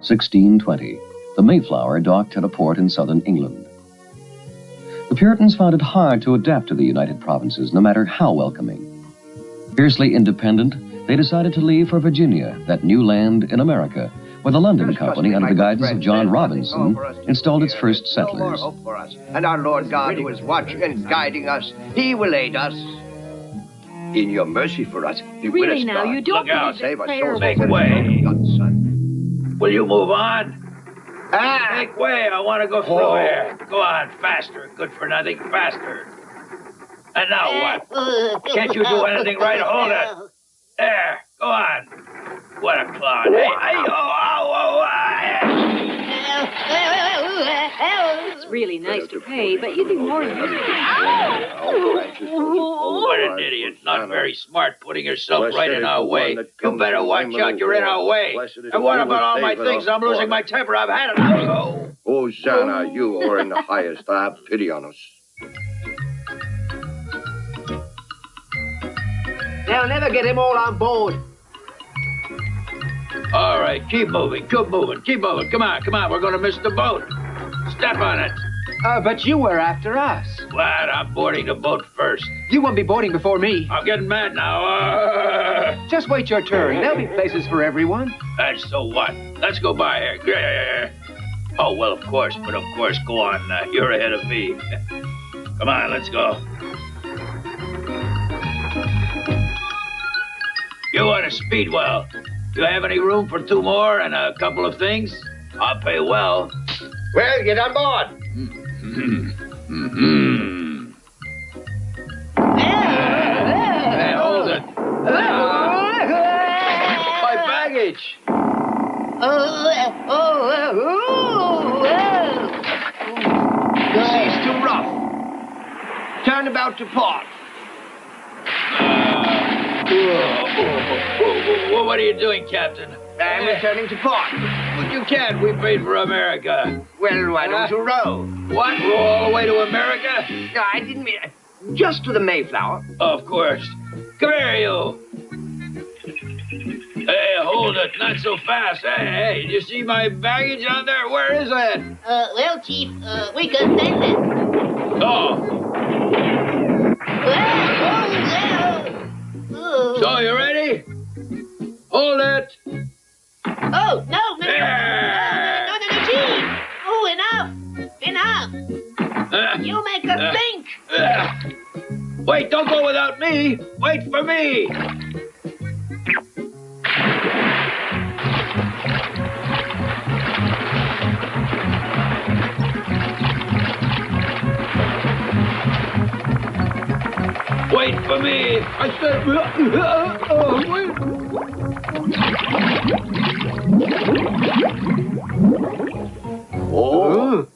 1620. The Mayflower docked at a port in southern England. The Puritans found it hard to adapt to the United Provinces, no matter how welcoming. Fiercely independent, they decided to leave for Virginia, that new land in America, where the London Company, under the guidance of John Robinson, installed its first settlers. And our Lord God, who is watching and guiding us, he will aid us. In your mercy for us, be with Really us, now, God. you don't Look out, believe save that us. prayer Souls Make of way. God's Son. Will you move on? Ah! Make way, I want to go through here. Go on, faster. Good for nothing, faster. And now what? Can't you do anything right? Hold it. There, go on. What a clown. Hey, It's really nice to pray, but you'd be more used to What an idiot. Not very smart putting yourself right in our way. You better watch out, you're in our way. And what about all my things? I'm losing my temper. I've had it. Oh. Hosanna, you who are in the highest, have pity on us. They'll never get him all on board. All right, keep moving, keep moving, keep moving. Come on, come on, we're going to miss the boat. Step on it. But you were after us. What? I'm boarding the boat first. You won't be boarding before me. I'm getting mad now. Just wait your turn. There'll be places for everyone. And so what? Let's go by here. Oh, well, of course, but of course, go on. You're ahead of me. Come on, let's go. You want a speedwell? Do you have any room for 2 more and a couple of things? I'll pay well. Well, get on board. Hey, hold it. My baggage. The sea's too rough. Turn about to port. What are you doing, Captain? I'm returning to port. But you can't. We paid for America. Well, why don't you row? What? Row all the way to America? No, I didn't mean... Just to the Mayflower. Of course. Come here, you. Hey, hold it. Not so fast. Hey, did you see my baggage on there? Where is it? Well, Chief, we can send it. Oh. So, you ready? Hold it. Oh, no, There. no, Chief. Oh, enough. You make us think. Wait, don't go without me. Wait for me. Wait for me. I said, wait. Oh.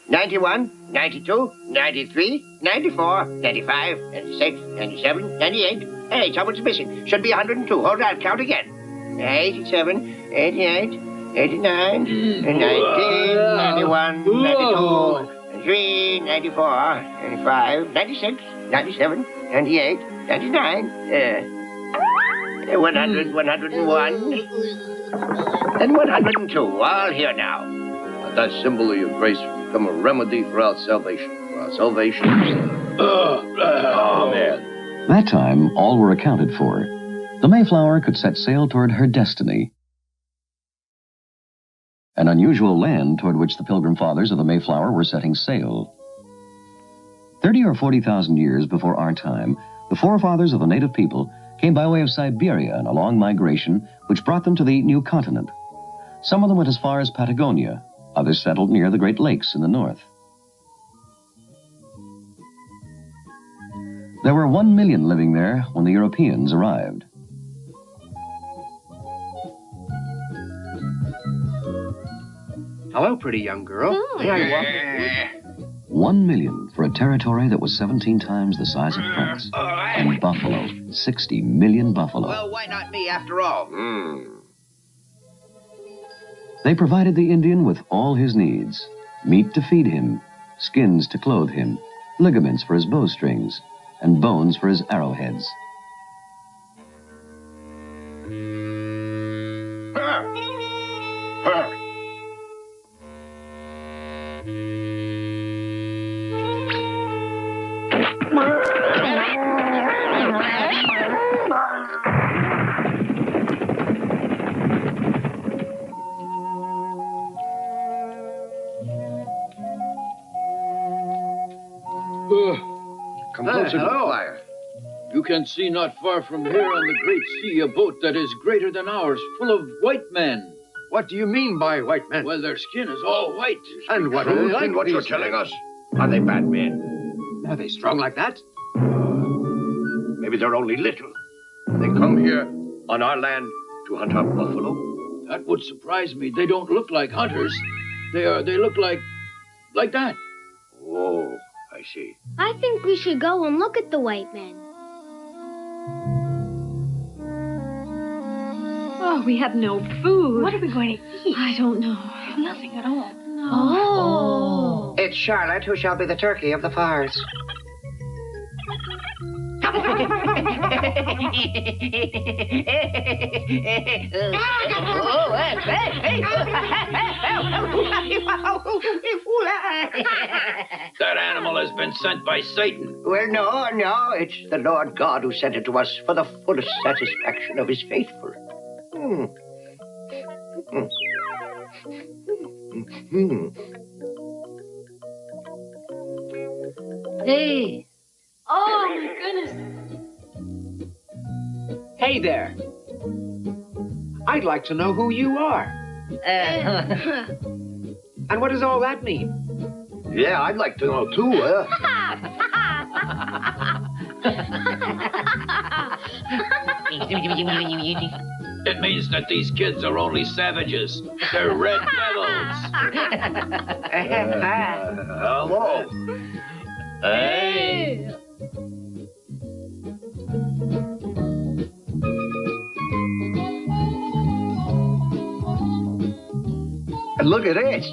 91, 92, 93, 94, 95, 96, 97, 98. Hey, someone's missing. Should be 102. Hold on, count again. 87, 88, 89, 90, 91, 92, 93, 94, 95, 96, 97, 98, 99, 100, 101, and 102. All here now. That symbol of your grace will become a remedy for our salvation. For our salvation. Amen. That time, all were accounted for. The Mayflower could set sail toward her destiny. An unusual land toward which the Pilgrim Fathers of the Mayflower were setting sail. 30 or 40,000 years before our time, the forefathers of the native people came by way of Siberia in a long migration which brought them to the new continent. Some of them went as far as Patagonia. Others settled near the Great Lakes in the north. There were 1 million living there when the Europeans arrived. Hello, pretty young girl. May I walk with you? 1 million for a territory that was 17 times the size of France. And buffalo, 60 million buffalo. Well, why not me after all? They provided the Indian with all his needs. Meat to feed him, skins to clothe him, ligaments for his bowstrings, and bones for his arrowheads. Come closer to the fire. You can see not far from here on the great sea a boat that is greater than ours, full of white men. What do you mean by white men? Well, their skin is all white. And what are they like? What you're telling us? Are they bad men? Are they strong like that? Maybe they're only little. They come here on our land to hunt our buffalo. That would surprise me. They don't look like hunters. They look like that. Oh, I see. I think we should go and look at the white men. Oh, we have no food. What are we going to eat? I don't know. Nothing at all. Oh. It's Charlotte who shall be the turkey of the fires. That animal has been sent by Satan. Well, no. It's the Lord God who sent it to us for the fullest satisfaction of his faithful. Hey. Oh, my goodness. Hey there. I'd like to know who you are. And what does all that mean? Yeah, I'd like to know too. It means that these kids are only savages. They're red devils. Hello. Hey. Look at this.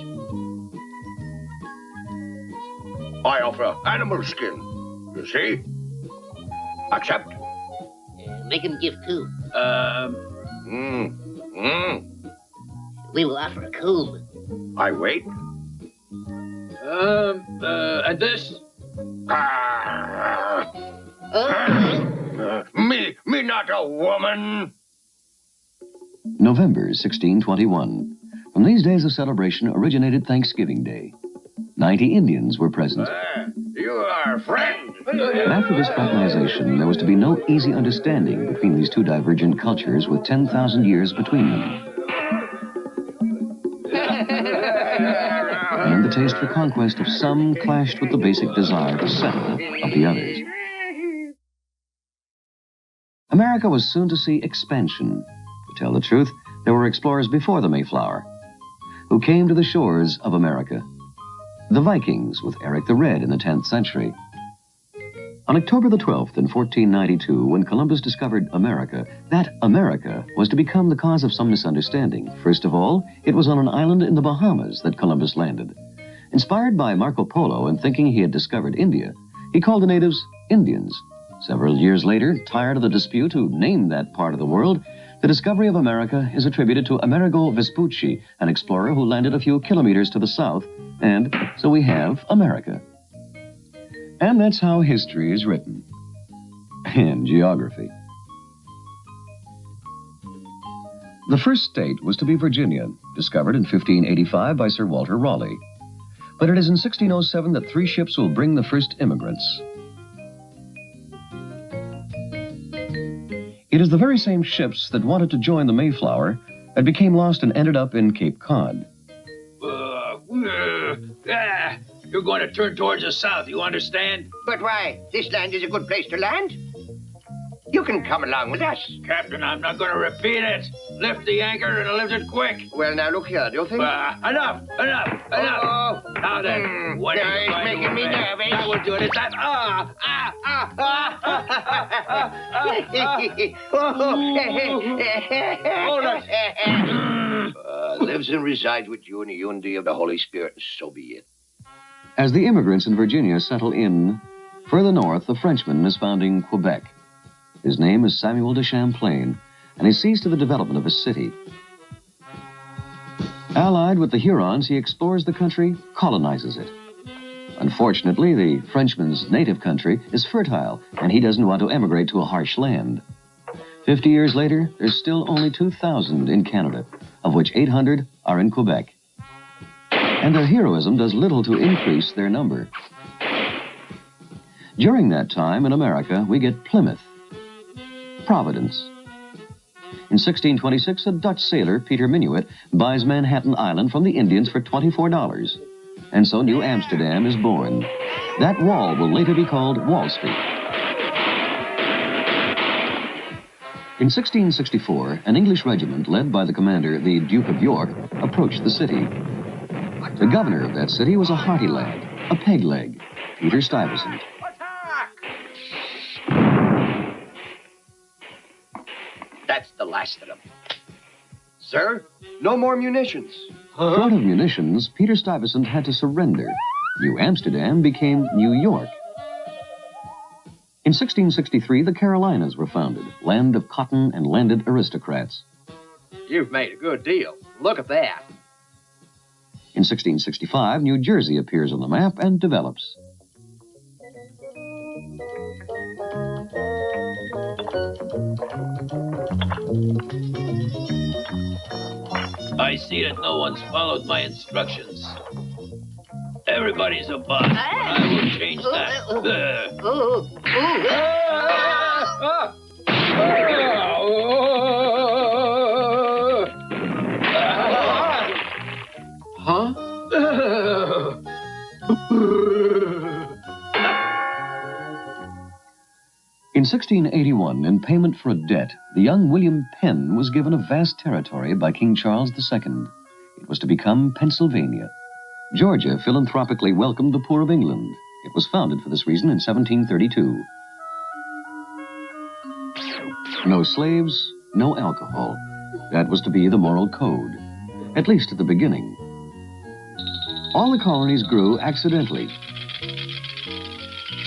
I offer animal skin. You see? Accept. Make him give too. We will offer a comb. I wait. And this? Me not a woman. November 1621. From these days of celebration originated Thanksgiving Day. 90 Indians were present. You are a friend. After this fraternization, there was to be no easy understanding between these two divergent cultures with 10,000 years between them. And the taste for conquest of some clashed with the basic desire to settle of the others. America was soon to see expansion. To tell the truth, there were explorers before the Mayflower who came to the shores of America. The Vikings with Eric the Red in the 10th century. On October the 12th in 1492, when Columbus discovered America, that America was to become the cause of some misunderstanding. First of all, it was on an island in the Bahamas that Columbus landed. Inspired by Marco Polo and thinking he had discovered India, he called the natives Indians. Several years later, tired of the dispute who named that part of the world, the discovery of America is attributed to Amerigo Vespucci, an explorer who landed a few kilometers to the south, and so we have America. And that's how history is written. And geography. The first state was to be Virginia, discovered in 1585 by Sir Walter Raleigh. But it is in 1607 that 3 ships will bring the first immigrants. It is the very same ships that wanted to join the Mayflower that became lost and ended up in Cape Cod. You're going to turn towards the south, you understand? But why? This land is a good place to land. You can come along with us. Captain, I'm not going to repeat it. Lift the anchor and lift it quick. Well, now look here, do you think? Enough. Oh. Now then, what are you It's going making to me obey? nervous. That will do it. It's that. Hold it. Lives and resides with you in the unity of the Holy Spirit, and so be it. As the immigrants in Virginia settle in, further north, the Frenchman is founding Quebec. His name is Samuel de Champlain, and he sees to the development of his city. Allied with the Hurons, he explores the country, colonizes it. Unfortunately, the Frenchman's native country is fertile, and he doesn't want to emigrate to a harsh land. 50 years later, there's still only 2,000 in Canada, of which 800 are in Quebec. And their heroism does little to increase their number. During that time in America, we get Plymouth, Providence. In 1626, a Dutch sailor, Peter Minuit, buys Manhattan Island from the Indians for $24. And so New Amsterdam is born. That wall will later be called Wall Street. In 1664, an English regiment led by the commander, the Duke of York, approached the city. The governor of that city was a hearty lad, a peg leg, Peter Stuyvesant. That's the last of them. Sir, no more munitions. Short of munitions, Peter Stuyvesant had to surrender. New Amsterdam became New York. In 1663, the Carolinas were founded, land of cotton and landed aristocrats. You've made a good deal. Look at that. In 1665, New Jersey appears on the map and develops. I see that no one's followed my instructions. Everybody's a boss. I will change that. Huh? In 1681, in payment for a debt, the young William Penn was given a vast territory by King Charles II. It was to become Pennsylvania. Georgia philanthropically welcomed the poor of England. It was founded for this reason in 1732. No slaves, no alcohol. That was to be the moral code, at least at the beginning. All the colonies grew accidentally.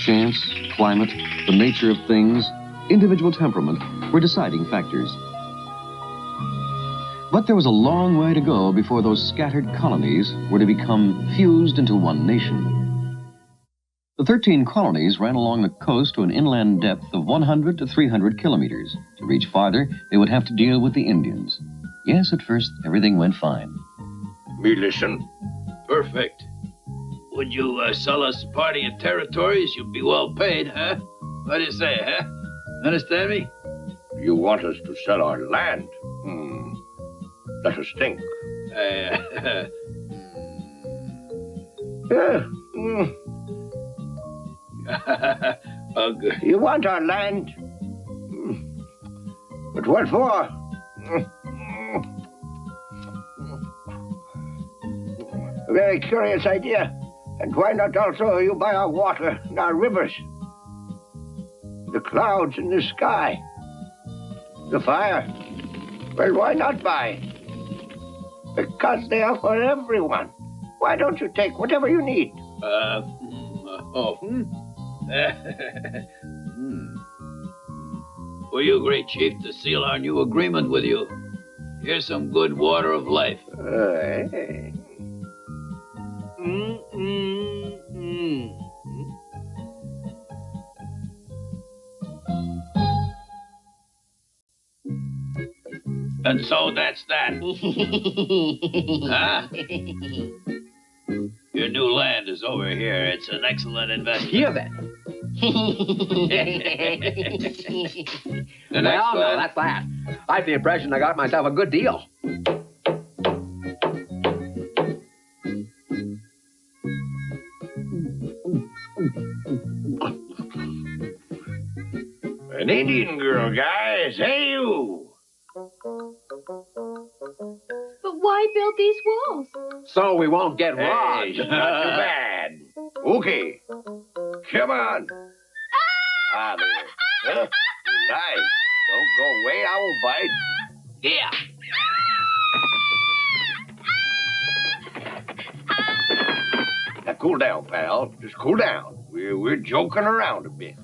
Chance, climate, the nature of things, individual temperament were deciding factors. But there was a long way to go before those scattered colonies were to become fused into one nation. The 13 colonies ran along the coast to an inland depth of 100 to 300 kilometers. To reach farther, they would have to deal with the Indians. Yes, at first, everything went fine. Me listen. Perfect. Would you sell us part of your territories? You'd be well paid, huh? What do you say, huh? Understand me? You want us to sell our land? Let us think. Uh, good. You want our land? But what for? A very curious idea. And why not also you buy our water and our rivers? The clouds in the sky. The fire. Well, why not buy? Because they are for everyone. Why don't you take whatever you need? Will you agree, Chief, to seal our new agreement with you? Here's some good water of life. And so that's that. Huh? Your new land is over here. It's an excellent investment. Hear that? The next Well, no, one. that's that. I have the impression I got myself a good deal. An Indian girl, guys. Hey, you. But why build these walls? So we won't get Hey, robbed. it's not too bad. Okay. Come on. Ah, there. Huh? Nice. Don't go away. I won't bite. Yeah. Now, cool down, pal. Just cool down. We're joking around a bit.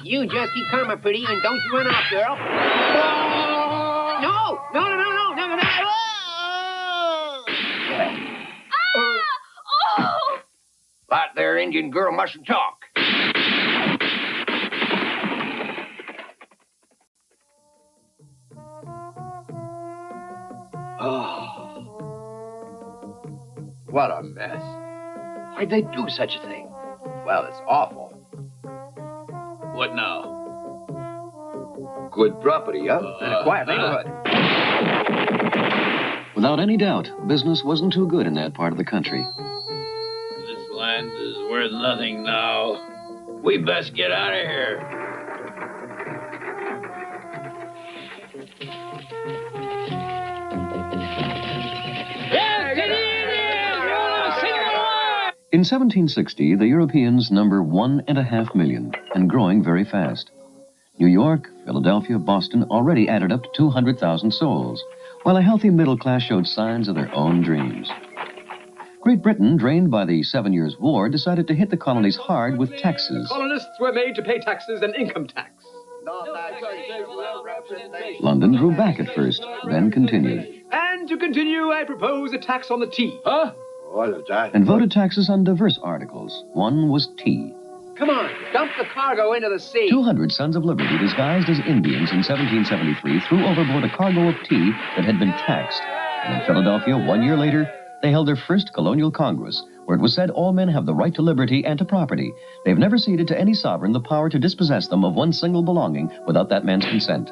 You just keep calm, pretty, and don't you run off, girl. No! No, no, no, no, no, no, no. Oh! That there Indian girl mustn't talk. Oh. What a mess. Why'd they do such a thing? Well, it's awful. What now? Good property, huh? And a quiet neighborhood. Without any doubt, business wasn't too good in that part of the country. This land is worth nothing now. We best get out of here. In 1760, the Europeans number 1.5 million and growing very fast. New York, Philadelphia, Boston already added up to 200,000 souls, while a healthy middle class showed signs of their own dreams. Great Britain, drained by the 7 Years' War, decided to hit the colonies hard with taxes. Colonists were made to pay taxes and income tax. London drew back at first, then continued. And to continue, I propose a tax on the tea. Huh? What is that? And voted taxes on diverse articles. One was tea. Come on, dump the cargo into the sea. 200 Sons of Liberty, disguised as Indians in 1773, threw overboard a cargo of tea that had been taxed. And in Philadelphia, 1 year later, they held their first colonial congress, where it was said all men have the right to liberty and to property. They've never ceded to any sovereign the power to dispossess them of one single belonging without that man's consent.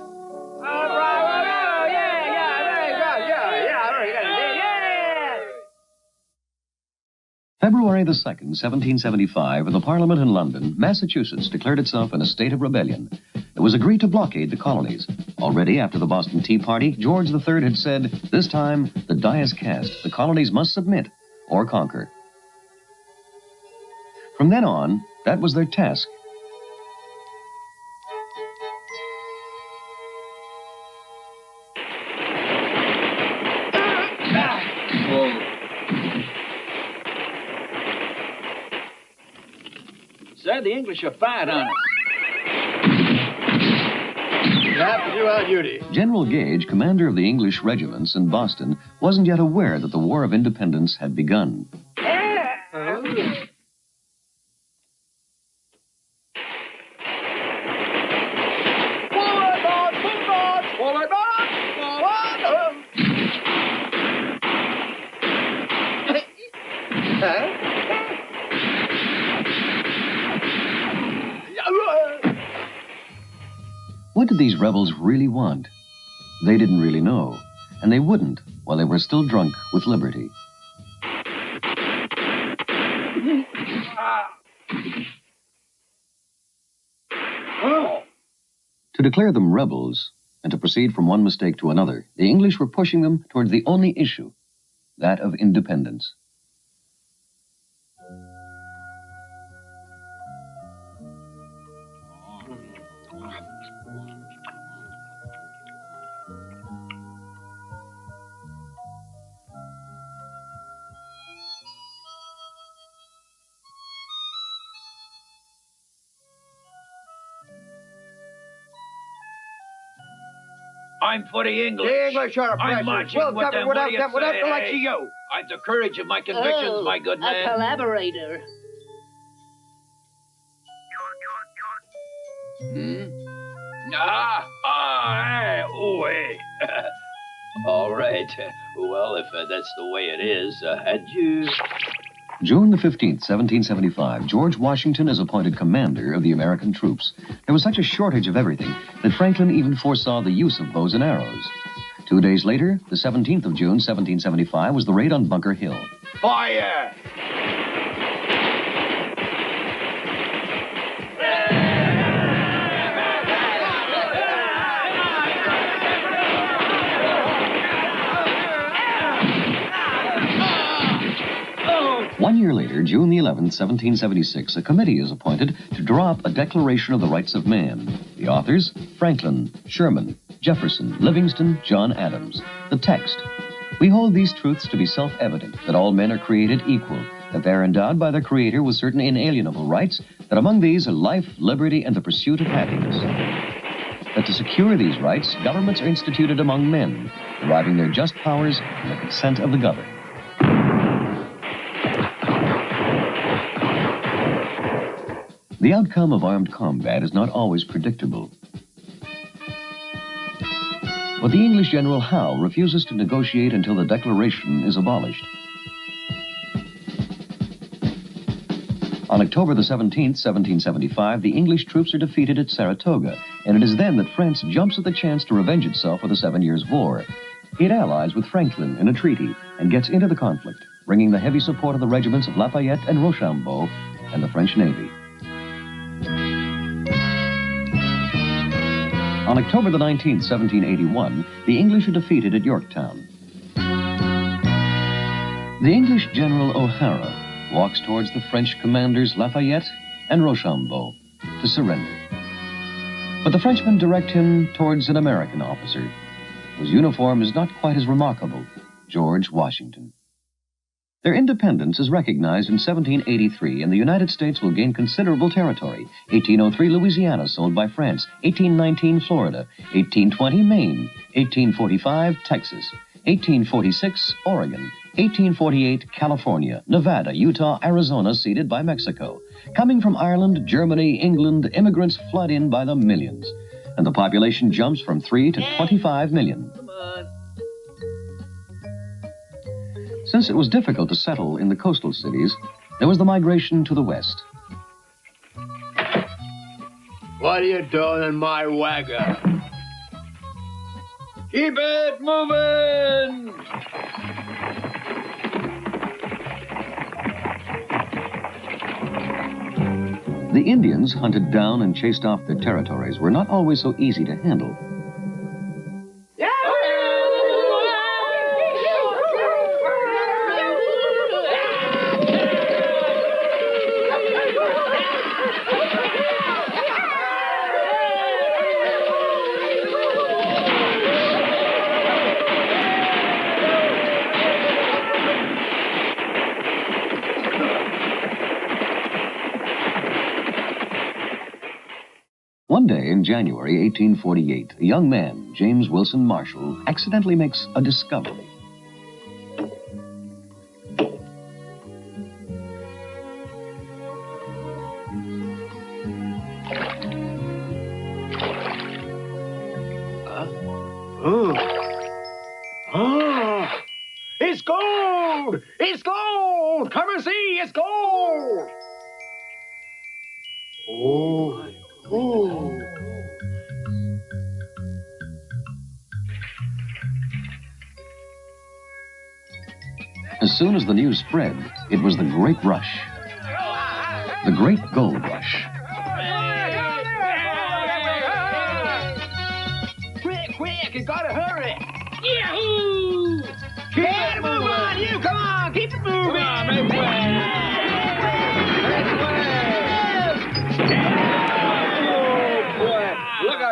February the 2nd, 1775, in the Parliament in London, Massachusetts declared itself in a state of rebellion. It was agreed to blockade the colonies. Already after the Boston Tea Party, George III had said, this time, the die is cast. The colonies must submit or conquer. From then on, that was their task. Sir, the English are fired on us. You have to do our duty. General Gage, commander of the English regiments in Boston, wasn't yet aware that the War of Independence had begun. What did these rebels really want? They didn't really know, and they wouldn't while they were still drunk with liberty. To declare them rebels and to proceed from one mistake to another, the English were pushing them towards the only issue, that of independence. I'm for the English. The English are I'm oppressors. marching We'll with cover them. without What do you them, without say? the likes of Hey, you. I've the courage of my convictions, my good man. A collaborator. Hey. All right. Well, if that's the way it is, adieu. June the 15th, 1775, George Washington is appointed commander of the American troops. There was such a shortage of everything that Franklin even foresaw the use of bows and arrows. 2 days later, the 17th of June, 1775, was the raid on Bunker Hill. Fire! 1 year later, June the 11th, 1776, a committee is appointed to draw up a Declaration of the Rights of Man. The authors, Franklin, Sherman, Jefferson, Livingston, John Adams. The text, we hold these truths to be self-evident, that all men are created equal, that they are endowed by their Creator with certain inalienable rights, that among these are life, liberty, and the pursuit of happiness. That to secure these rights, governments are instituted among men, deriving their just powers from the consent of the governed. The outcome of armed combat is not always predictable. But the English General Howe refuses to negotiate until the Declaration is abolished. On October the 17th, 1775, the English troops are defeated at Saratoga, and it is then that France jumps at the chance to revenge itself for the 7 Years' War. It allies with Franklin in a treaty and gets into the conflict, bringing the heavy support of the regiments of Lafayette and Rochambeau and the French Navy. On October the 19th, 1781, the English are defeated at Yorktown. The English General O'Hara walks towards the French commanders Lafayette and Rochambeau to surrender. But the Frenchmen direct him towards an American officer, whose uniform is not quite as remarkable, George Washington. Their independence is recognized in 1783, and the United States will gain considerable territory. 1803, Louisiana sold by France. 1819, Florida. 1820, Maine. 1845, Texas. 1846, Oregon. 1848, California, Nevada, Utah, Arizona ceded by Mexico. Coming from Ireland, Germany, England, immigrants flood in by the millions, and the population jumps from 3 to 25 million. Since it was difficult to settle in the coastal cities, there was the migration to the west. What are you doing in my wagon? Keep it moving! The Indians, hunted down and chased off their territories, were not always so easy to handle. One day in January 1848, a young man, James Wilson Marshall, accidentally makes a discovery. It's gold! It's gold! Come and see, it's gold! Oh. Oh. As soon as the news spread, it was the Great Rush. The Great Gold Rush. Quick, quick, you gotta hurry! Yahoo! Keep it moving! You come on, keep it moving! Come on, make way!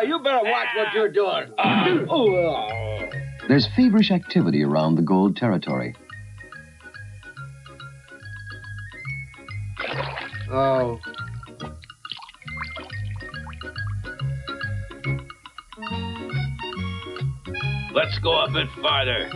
You better watch what you're doing. There's feverish activity around the gold territory. Oh. Let's go a bit farther.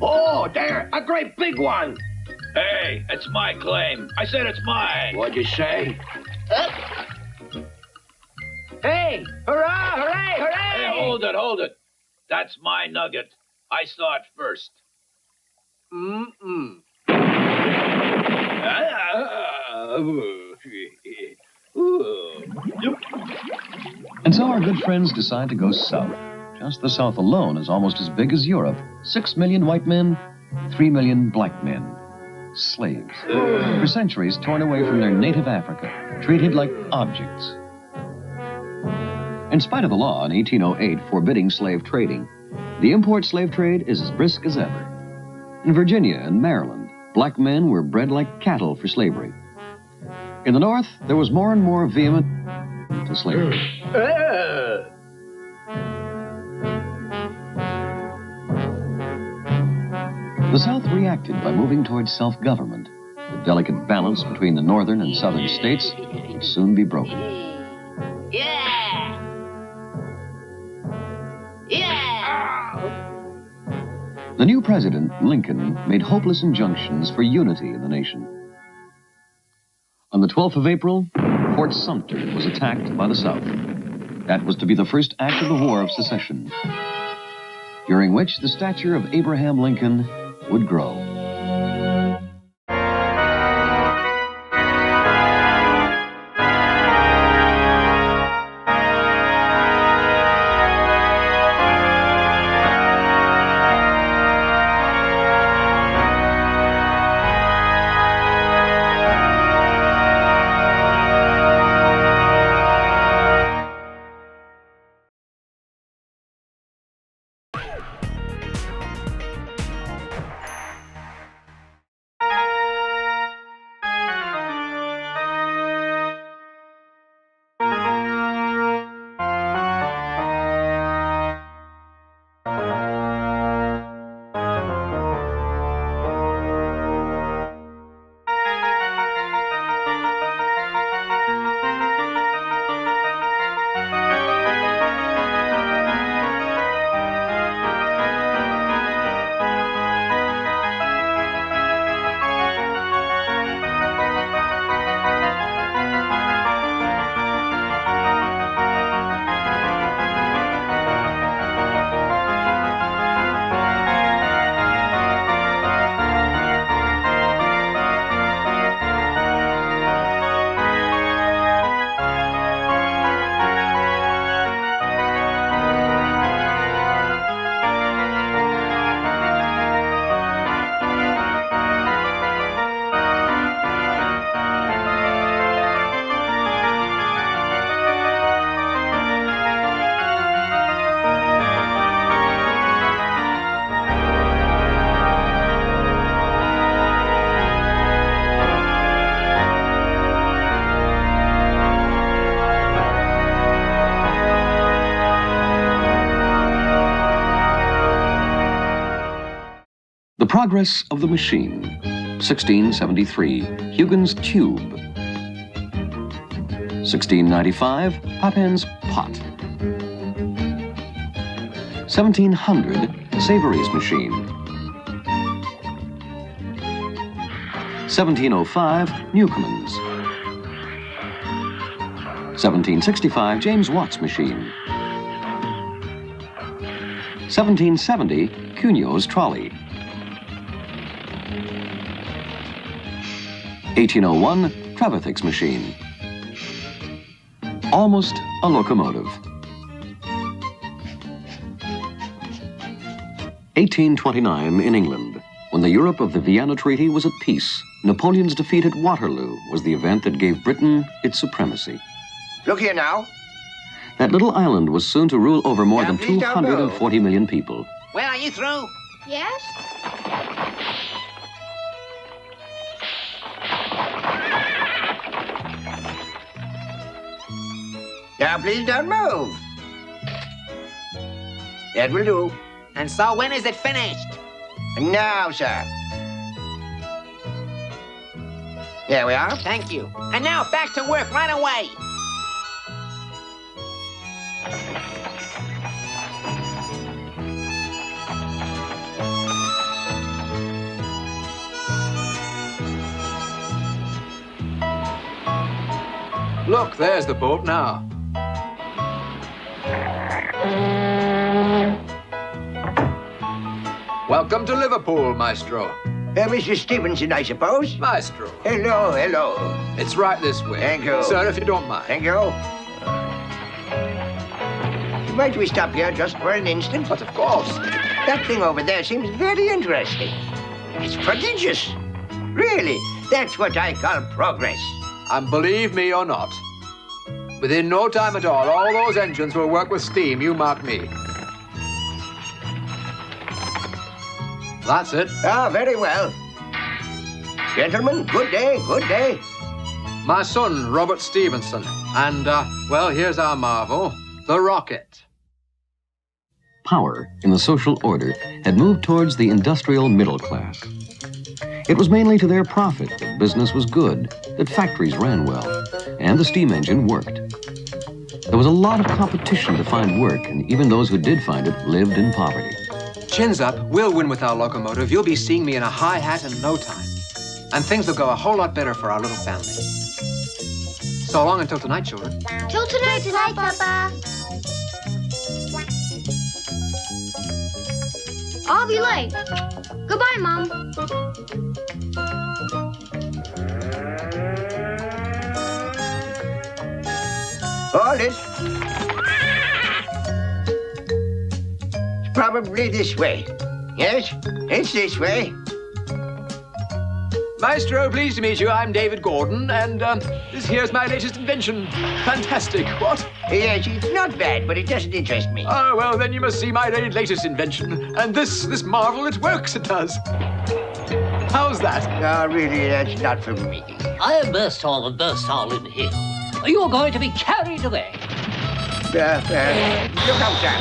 Oh, there, a great big one. Hey, it's my claim. I said it's mine. What'd you say? Hey, hurrah, hooray, hooray! Hey, hold it. That's my nugget. I saw it first. And so our good friends decide to go south. Just the South alone is almost as big as Europe. 6 million white men, 3 million black men. Slaves. For centuries torn away from their native Africa, treated like objects. In spite of the law in 1808 forbidding slave trading, the import slave trade is as brisk as ever. In Virginia and Maryland, black men were bred like cattle for slavery. In the North, there was more and more vehement to slavery. The South reacted by moving towards self-government. The delicate balance between the northern and southern states would soon be broken. Yeah! The new president, Lincoln, made hopeless injunctions for unity in the nation. On the 12th of April, Fort Sumter was attacked by the South. That was to be the first act of the War of Secession, during which the stature of Abraham Lincoln would grow. The Progress of the Machine, 1673, Huygens Tube. 1695, Papin's Pot. 1700, Savory's Machine. 1705, Newcomen's. 1765, James Watt's Machine. 1770, Cugnot's Trolley. 1801, Trevithick's Machine. Almost a locomotive. 1829 in England. When the Europe of the Vienna Treaty was at peace, Napoleon's defeat at Waterloo was the event that gave Britain its supremacy. Look here now. That little island was soon to rule over more than please don't 240 million people. Well, are you through? Yes? Now, please don't move. That will do. And so when is it finished? Now, sir. There we are. Thank you. And now back to work right away. Look, there's the boat now. Welcome to Liverpool, Maestro. Mr. Stevenson, I suppose? Maestro. Hello, hello. It's right this way. Thank you. Sir, if you don't mind. Thank you. Might we stop here just for an instant? But of course. That thing over there seems very interesting. It's prodigious. Really, that's what I call progress. And believe me or not, within no time at all those engines will work with steam, you mark me. That's it. Ah, very well. Gentlemen, good day, good day. My son, Robert Stevenson. And, well, here's our marvel, the rocket. Power in the social order had moved towards the industrial middle class. It was mainly to their profit that business was good, that factories ran well, and the steam engine worked. There was a lot of competition to find work, and even those who did find it lived in poverty. Chins up, we'll win with our locomotive. You'll be seeing me in a high hat in no time. And things will go a whole lot better for our little family. So long until tonight, children. Till tonight, Papa. I'll be late. Goodbye, Mom. Hold it. It's probably this way. Yes, it's this way. Maestro, pleased to meet you. I'm David Gordon, and this here's my latest invention. Fantastic, what? Yes, it's not bad, but it doesn't interest me. Oh, well, then you must see my very latest invention. And this marvel, it works, it does. How's that? No, really, that's not for me. I am burst all and burst all in here. You are going to be carried away. Look out, sir.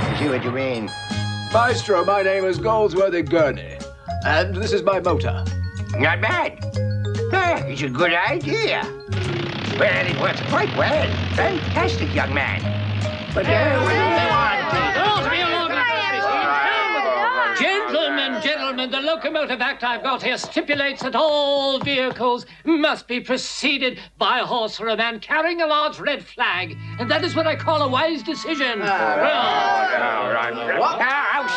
I see what you mean. Maestro, my name is Goldsworthy Gurney, and this is my motor. Not bad. It's a good idea. Well, it works quite well. Fantastic, young man. But, what do they want? Gentlemen, the Locomotive Act I've got here stipulates that all vehicles must be preceded by a horse or a man carrying a large red flag. And that is what I call a wise decision. How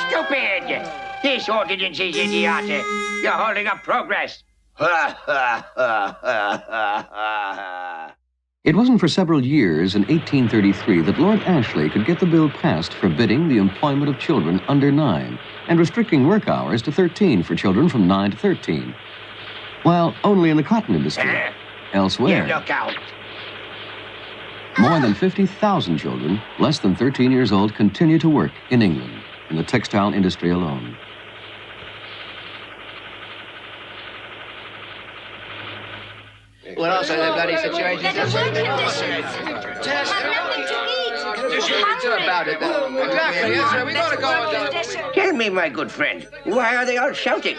stupid! This ordinance is idiotic. You're holding up progress. It wasn't for several years in 1833 that Lord Ashley could get the bill passed forbidding the employment of children under 9 and restricting work hours to 13 for children from 9 to 13. While only in the cotton industry. Elsewhere, You look out. more than 50,000 children, less than 13 years old, continue to work in England, in the textile industry alone. What else are the bloody situations? Better work conditions. Have nothing to eat. About it, then. Exactly, yes, sir. We gotta go on. Tell me, my good friend, why are they all shouting?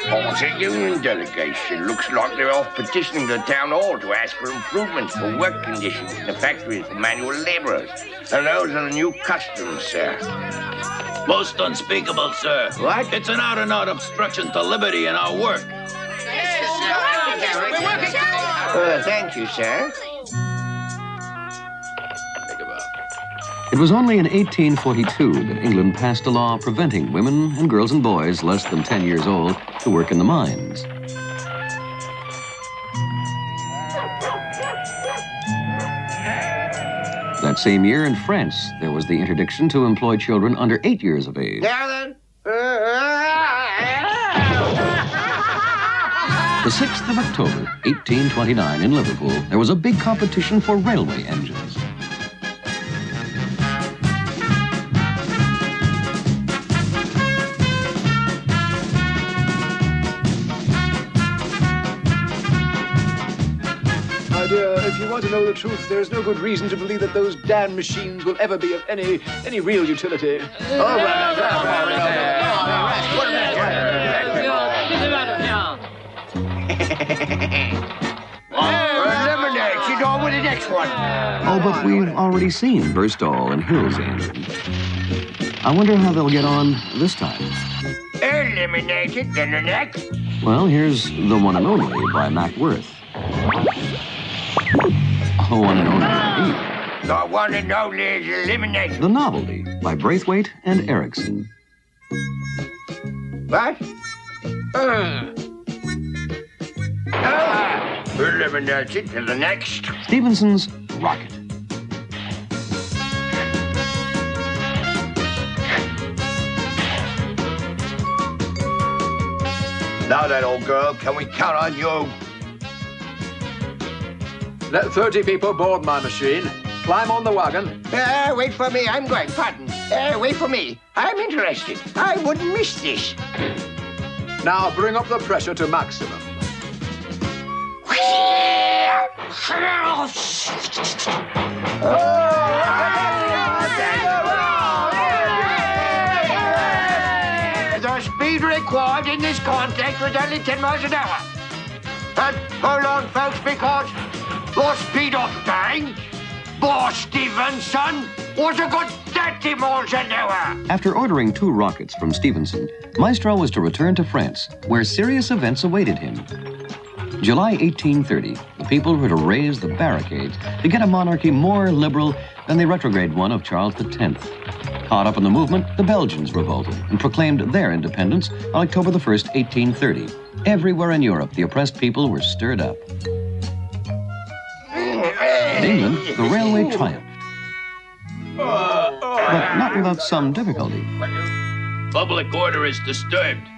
Oh, the union delegation looks like they're off petitioning the town hall to ask for improvements for work conditions in the factories for manual laborers. And those are the new customs, sir. Most unspeakable, sir. What? It's an out-and-out obstruction to liberty in our work. Thank you, sir. It was only in 1842 that England passed a law preventing women and girls and boys less than 10 years old to work in the mines. That same year in France, there was the interdiction to employ children under 8 years of age. Now then. The 6th of October, 1829, in Liverpool, there was a big competition for railway engines. My dear, if you want to know the truth, there is no good reason to believe that those damn machines will ever be of any real utility. Eliminate. She's on with the next one. Oh, but we've already seen Burstall and Hill's engine. I wonder how they'll get on this time. Eliminated, then the next. Well, here's The One and Only by Mac Worth. Oh, One and Only. The one and only is eliminated. The Novelty by Braithwaite and Erickson. What? Eliminated, then the next. Stevenson's Rocket. Now then, old girl, can we count on you? Let 30 people board my machine. Climb on the wagon. Wait for me, I'm going. Pardon. Wait for me. I'm interested. I wouldn't miss this. Now bring up the pressure to maximum. The speed required in this context was only 10 miles an hour. And hold on, folks, because the speed of tank, Boss Stevenson, was a good 30 miles an hour. After ordering 2 rockets from Stevenson, Maestro was to return to France, where serious events awaited him. July 1830, the people were to raise the barricades to get a monarchy more liberal than the retrograde one of Charles X. Caught up in the movement, the Belgians revolted and proclaimed their independence on October the 1st, 1830. Everywhere in Europe, the oppressed people were stirred up. In England, the railway triumphed. But not without some difficulty. Public order is disturbed.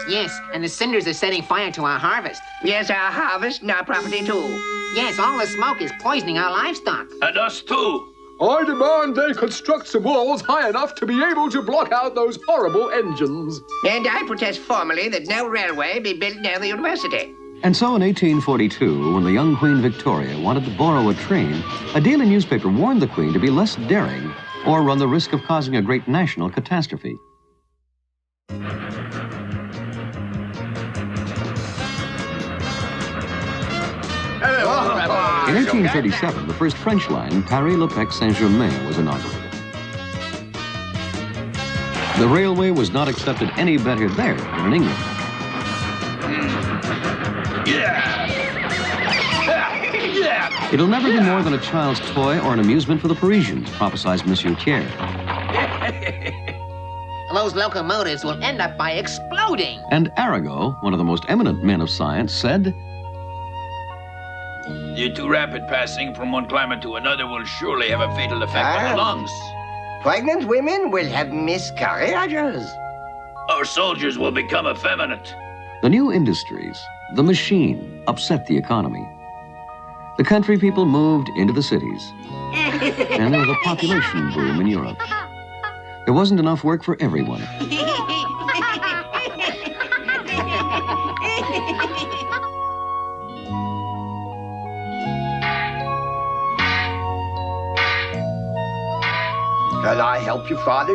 Yes, and the cinders are setting fire to our harvest. Yes, our harvest and our property too. Yes, all the smoke is poisoning our livestock. And us too. I demand they construct some walls high enough to be able to block out those horrible engines. And I protest formally that no railway be built near the university. And so in 1842, when the young Queen Victoria wanted to borrow a train, a daily newspaper warned the Queen to be less daring or run the risk of causing a great national catastrophe. In 1837, the first French line, Paris-Le-Pec-Saint-Germain, was inaugurated. The railway was not accepted any better there than in England. It'll never be more than a child's toy or an amusement for the Parisians, prophesied Monsieur Thiers. Those locomotives will end up by exploding. And Arago, one of the most eminent men of science, said, The too rapid passing from one climate to another will surely have a fatal effect on the lungs. Pregnant women will have miscarriages. Our soldiers will become effeminate. The new industries, the machine, upset the economy. The country people moved into the cities. And there was a population boom in Europe. There wasn't enough work for everyone. Can I help you, Father?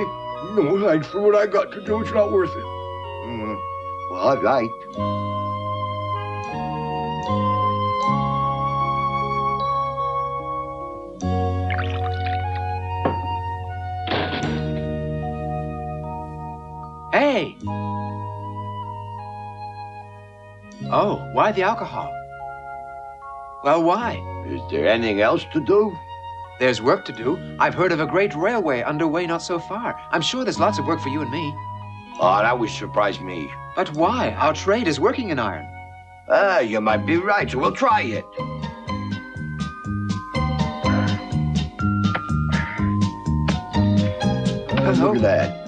No, thanks. For what I got to do, it's not worth it. All right. Hey! Oh, why the alcohol? Well, why? Is there anything else to do? There's work to do. I've heard of a great railway underway not so far. I'm sure there's lots of work for you and me. Oh, that would surprise me. But why? Our trade is working in iron. You might be right, so we'll try it. Hello? Look at that.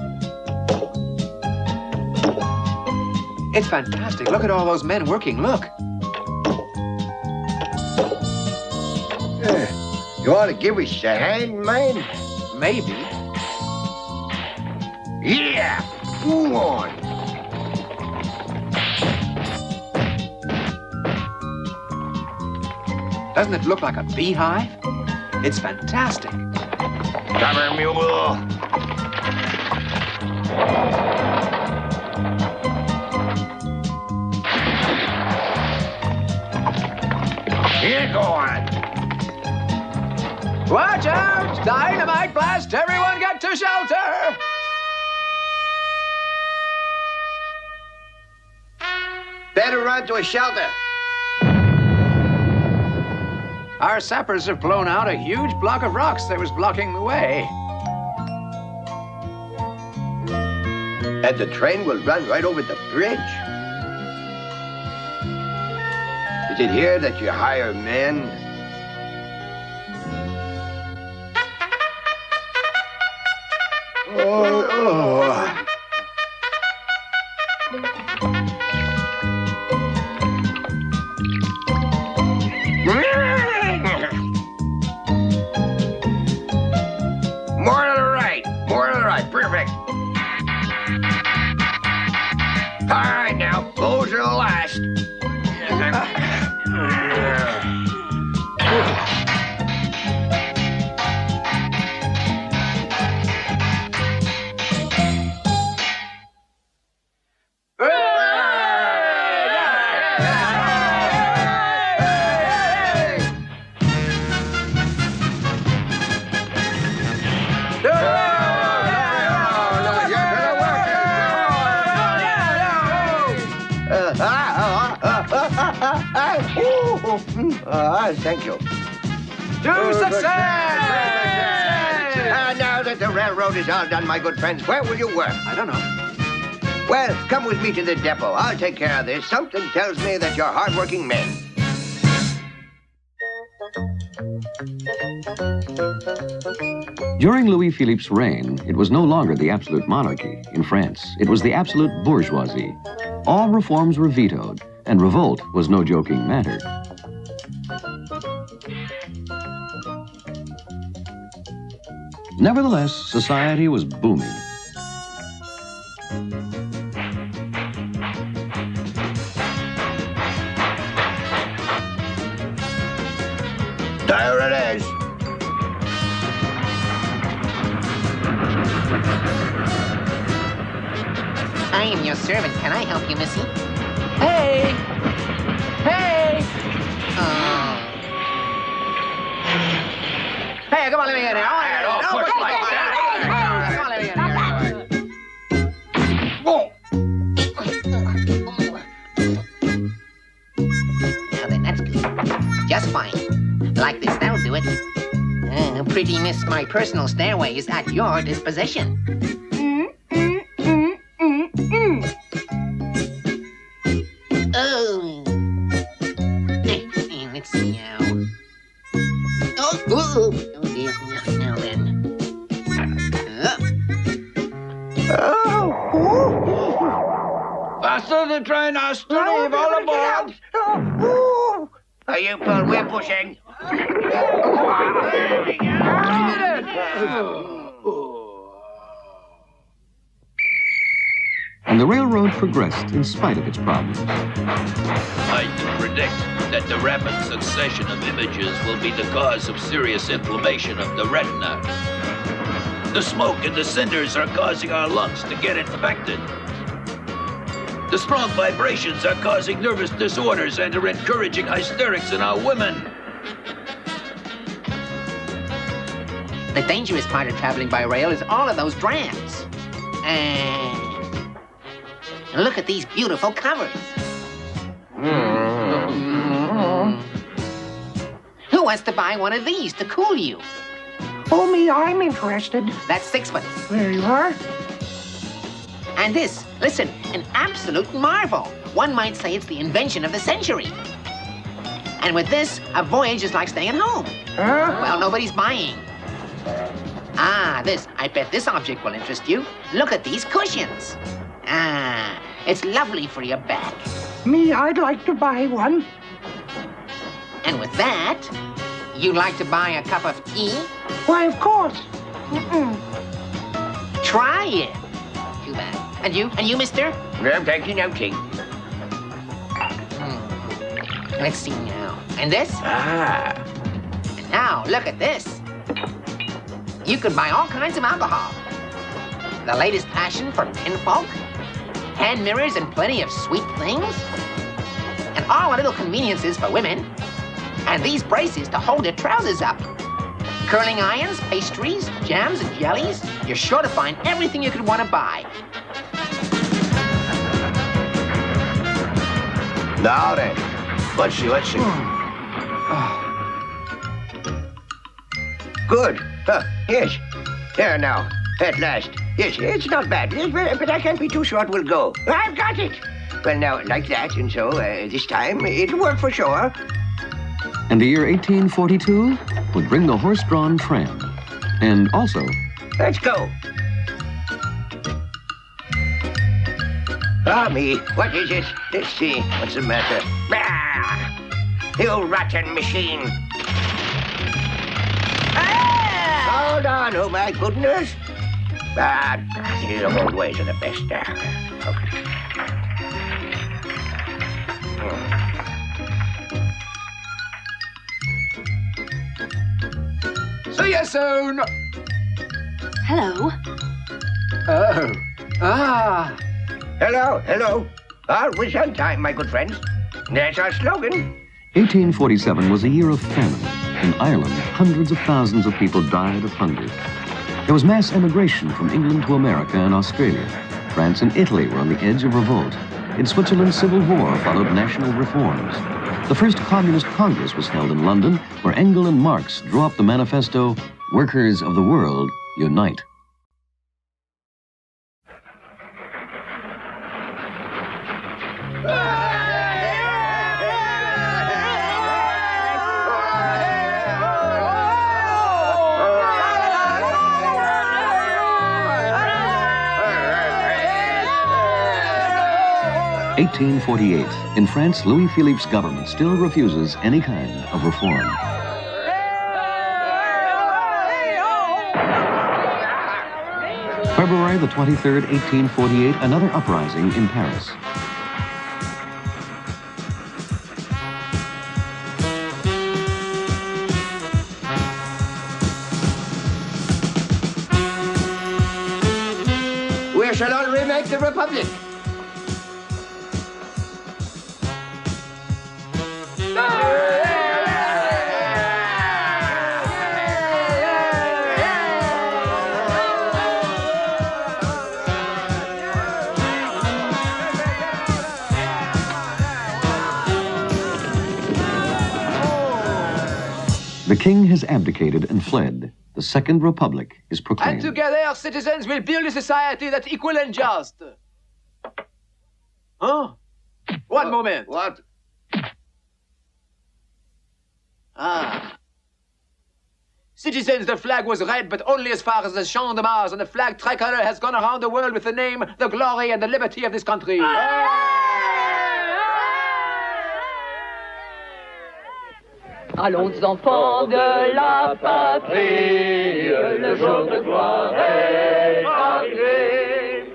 It's fantastic. Look at all those men working. Look. You want to give us a hand, man? Maybe. Yeah! Go on. Doesn't it look like a beehive? It's fantastic. Come here, mule. Here, go on. Watch out! Dynamite blast! Everyone get to shelter! Better run to a shelter. Our sappers have blown out a huge block of rocks that was blocking the way. And the train will run right over the bridge. Is it here that you hire men? Oh. More to the right. More to the right. Perfect. All right, now. Those are the last. Thank you. To success! Now that the railroad is all done, my good friends, where will you work? I don't know. Well, come with me to the depot. I'll take care of this. Something tells me that you're hardworking men. During Louis Philippe's reign, it was no longer the absolute monarchy in France. It was the absolute bourgeoisie. All reforms were vetoed, and revolt was no joking matter. Nevertheless, society was booming. There it is. I am your servant. Can I help you, missy? Hey! Hey! Hey, come on, let me get in. Don't push like that. Come on, let me get in. Now then, that's good. Just fine. Like this, that'll do it. Pretty miss, my personal stairway is at your disposition. Oh. Let's see now. Oh dear. Now then. Faster the train, Austin. All aboard. We're pushing. And the railroad progressed in spite of its problems. I can predict that the rapid succession of images will be the cause of serious inflammation of the retina. The smoke and the cinders are causing our lungs to get infected. The strong vibrations are causing nervous disorders and are encouraging hysterics in our women. The dangerous part of traveling by rail is all of those drams. Look at these beautiful covers. Who wants to buy one of these to cool you? Oh, me, I'm interested. That's sixpence. There you are. And this, listen, an absolute marvel. One might say it's the invention of the century. And with this, a voyage is like staying at home. Huh? Well, nobody's buying. This. I bet this object will interest you. Look at these cushions. It's lovely for your back. Me, I'd like to buy one. And with that, you'd like to buy a cup of tea? Why, of course. Try it. Too bad. And you, mister? I'm taking no tea. Let's see now. And this? And now, look at this. You could buy all kinds of alcohol. The latest passion for menfolk. Hand mirrors and plenty of sweet things. And all the little conveniences for women. And these braces to hold their trousers up. Curling irons, pastries, jams, and jellies. You're sure to find everything you could want to buy. Now then, let's see. Good. Yes. There now. At last. Yes, it's not bad. But I can't be too short. We'll go. I've got it. Well, now, like that, and so this time it'll work for sure. And the year 1842 would bring the horse-drawn tram. And also... Let's go. Me, what is it? Let's see. What's the matter? You rotten machine. Hold on, oh my goodness. The old ways are the best. Okay. See you soon. Hello. Oh. Hello. Always on time, my good friends. There's our slogan. 1847 was a year of famine. In Ireland, hundreds of thousands of people died of hunger. There was mass emigration from England to America and Australia. France and Italy were on the edge of revolt. In Switzerland's civil war followed national reforms. The first Communist Congress was held in London, where Engels and Marx drew up the manifesto, "Workers of the World, Unite." (1848). In France, Louis Philippe's government still refuses any kind of reform. February the 23rd, 1848, another uprising in Paris. We shall all remake the Republic. The king has abdicated and fled. The Second Republic is And proclaimed. together, citizens will build a society that's equal and just. Huh? One moment. What? Ah. Citizens, the flag was red, but only as far as the Champ de Mars, and the flag tricolor has gone around the world with the name, the glory, and the liberty of this country. Allons enfants de la patrie, le jour de gloire est arrivé.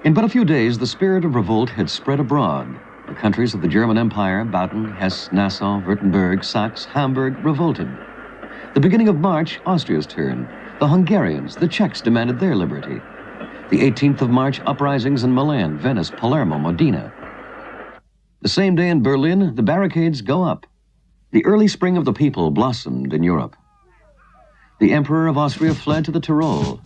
In but a few days, the spirit of revolt had spread abroad. The countries of the German Empire, Baden, Hesse, Nassau, Württemberg, Saxe, Hamburg, revolted. The beginning of March, Austria's turn. The Hungarians, the Czechs demanded their liberty. The 18th of March, uprisings in Milan, Venice, Palermo, Modena. The same day in Berlin, the barricades go up. The early spring of the people blossomed in Europe. The Emperor of Austria fled to the Tyrol,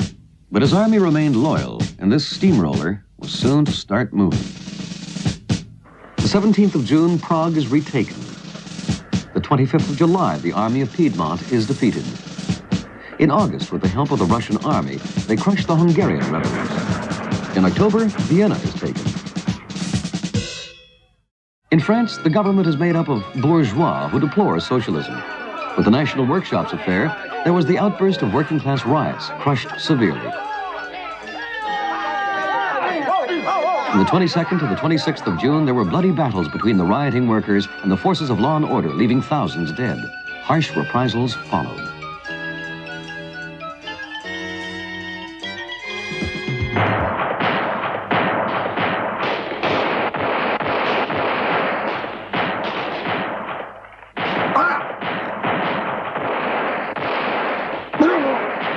but his army remained loyal, and this steamroller was soon to start moving. The 17th of June, Prague is retaken. The 25th of July, the army of Piedmont is defeated. In August, with the help of the Russian army, they crushed the Hungarian rebels. In October, Vienna is taken. In France, the government is made up of bourgeois who deplore socialism. With the National Workshops affair, there was the outburst of working-class riots, crushed severely. From the 22nd to the 26th of June, there were bloody battles between the rioting workers and the forces of law and order, leaving thousands dead. Harsh reprisals followed.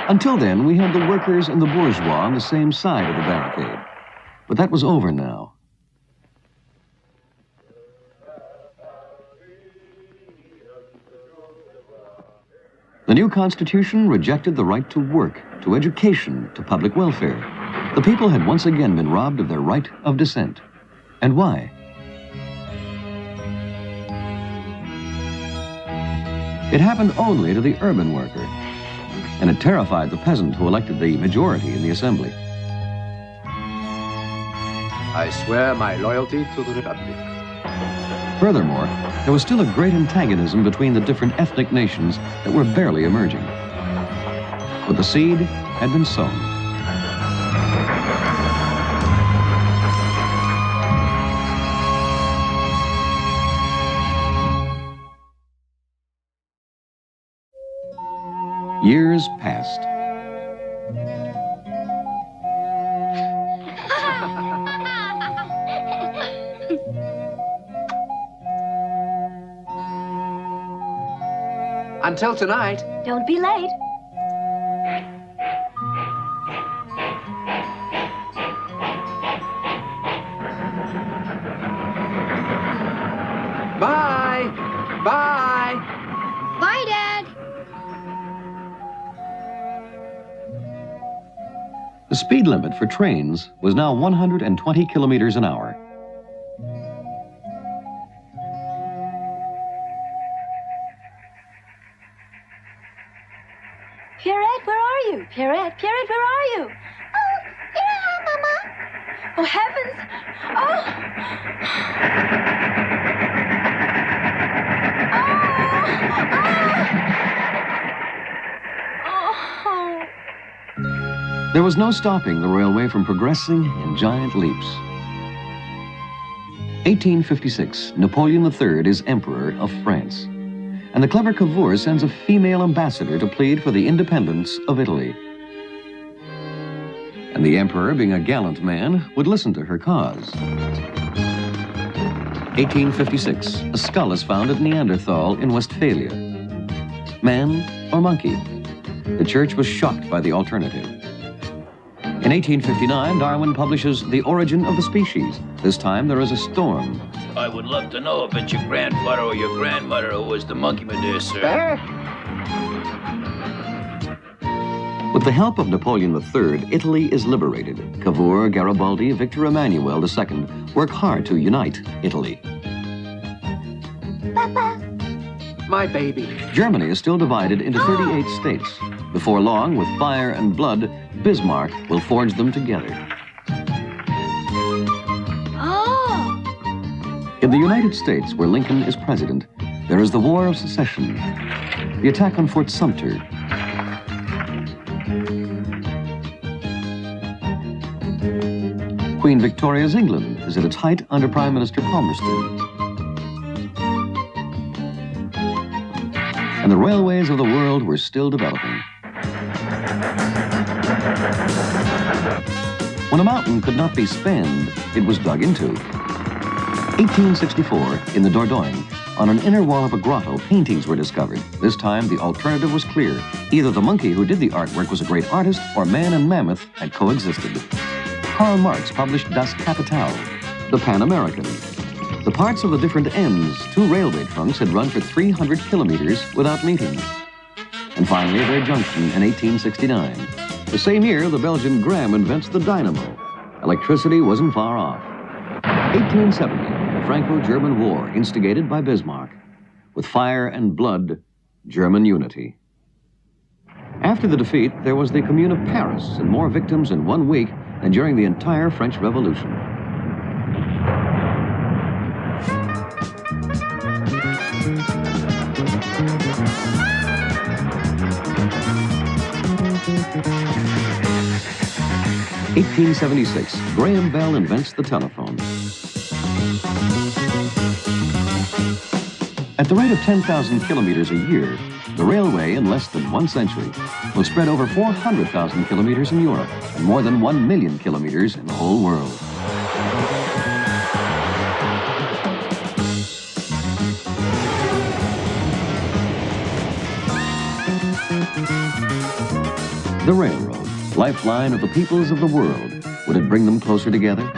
Until then, we had the workers and the bourgeois on the same side of the barricade. But that was over now. The new Constitution rejected the right to work, to education, to public welfare. The people had once again been robbed of their right of dissent. And why? It happened only to the urban worker, and it terrified the peasant who elected the majority in the assembly. I swear my loyalty to the Republic. Furthermore, there was still a great antagonism between the different ethnic nations that were barely emerging. But the seed had been sown. Years passed. Until tonight. Don't be late. Bye. Bye. Bye, Dad. The speed limit for trains was now 120 kilometers an hour. Pierrette, where are you? Pierrette, Pierrette, where are you? Oh, here I am, Mama. Oh, heavens! Oh! Oh! There was no stopping the railway from progressing in giant leaps. 1856, Napoleon III is Emperor of France, and the clever Cavour sends a female ambassador to plead for the independence of Italy. And the Emperor, being a gallant man, would listen to her cause. 1856, a skull is found at Neanderthal in Westphalia. Man or monkey? The church was shocked by the alternative. In 1859, Darwin publishes The Origin of the Species. This time there is a storm. I would love to know if it's your grandfather or your grandmother who was the monkey, my dear sir. With the help of Napoleon III, Italy is liberated. Cavour, Garibaldi, Victor Emmanuel II work hard to unite Italy. Papa. My baby. Germany is still divided into 38 states. Before long, with fire and blood, Bismarck will forge them together. Oh! In the United States, where Lincoln is president, there is the War of Secession, the attack on Fort Sumter, Queen Victoria's England is at its height under Prime Minister Palmerston. And the railways of the world were still developing. When a mountain could not be spanned, it was dug into. 1864, in the Dordogne, on an inner wall of a grotto, paintings were discovered. This time, the alternative was clear. Either the monkey who did the artwork was a great artist, or man and mammoth had coexisted. Karl Marx published Das Kapital, the Pan-American. The parts of the different ends, two railway trunks, had run for 300 kilometers without meeting. And finally, their junction in 1869. The same year, the Belgian Graham invents the dynamo. Electricity wasn't far off. 1870, the Franco-German War, instigated by Bismarck. With fire and blood, German unity. After the defeat, there was the Commune of Paris, and more victims in 1 week than during the entire French Revolution. In 1876, Graham Bell invents the telephone. At the rate of 10,000 kilometers a year, the railway, in less than 1 century, will spread over 400,000 kilometers in Europe and more than 1 million kilometers in the whole world. The railroad, lifeline of the peoples of the world. Would it bring them closer together?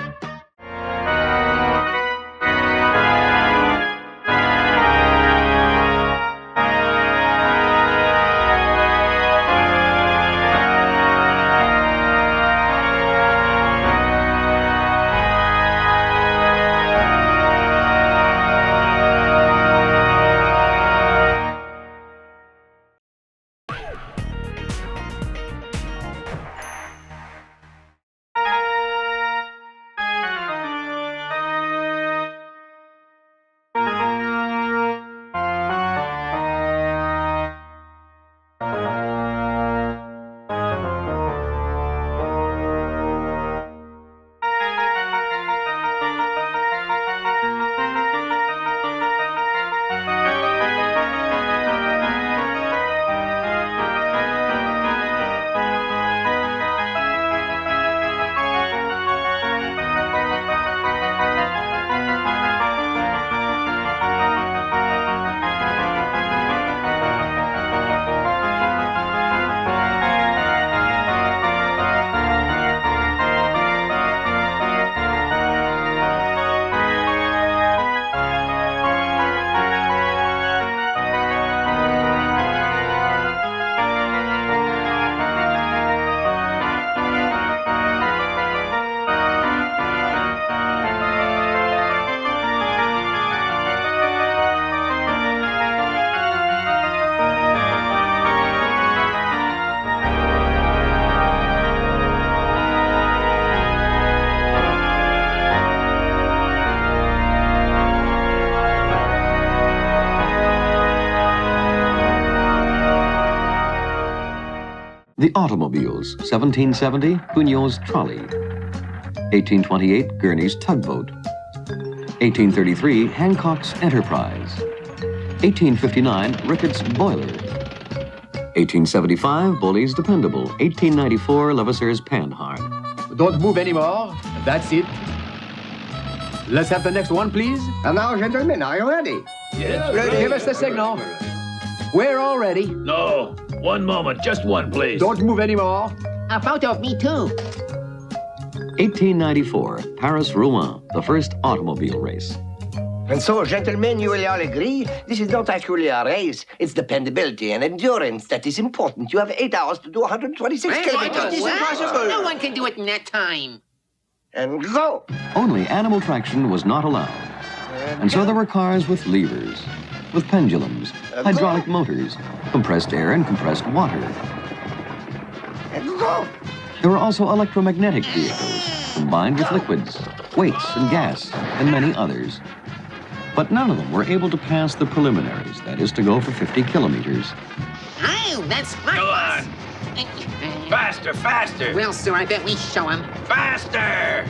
The automobiles, 1770, Pugnot's trolley. 1828, Gurney's tugboat. 1833, Hancock's Enterprise. 1859, Ricketts' boiler. 1875, Bully's Dependable. 1894, Levasseur's Panhard. Don't move anymore. That's it. Let's have the next one, please. And now, gentlemen, are you ready? Yes. Give us the signal. We're all ready. No, one moment, just one, please. Don't move anymore. A photo of me, too. 1894, Paris-Rouen, the first automobile race. And so, gentlemen, you will all agree, this is not actually a race. It's dependability and endurance that is important. You have 8 hours to do 126 kilometers. It's impossible. No one can do it in that time. And go! Only animal traction was not allowed. And so there were cars with levers, with pendulums, hydraulic motors, compressed air and compressed water. And go! There were also electromagnetic vehicles, combined with liquids, weights and gas, and many others. But none of them were able to pass the preliminaries, that is, to go for 50 kilometers. Oh, that's smart. Go on. Faster, faster. Well, sir, I bet we show him. Faster!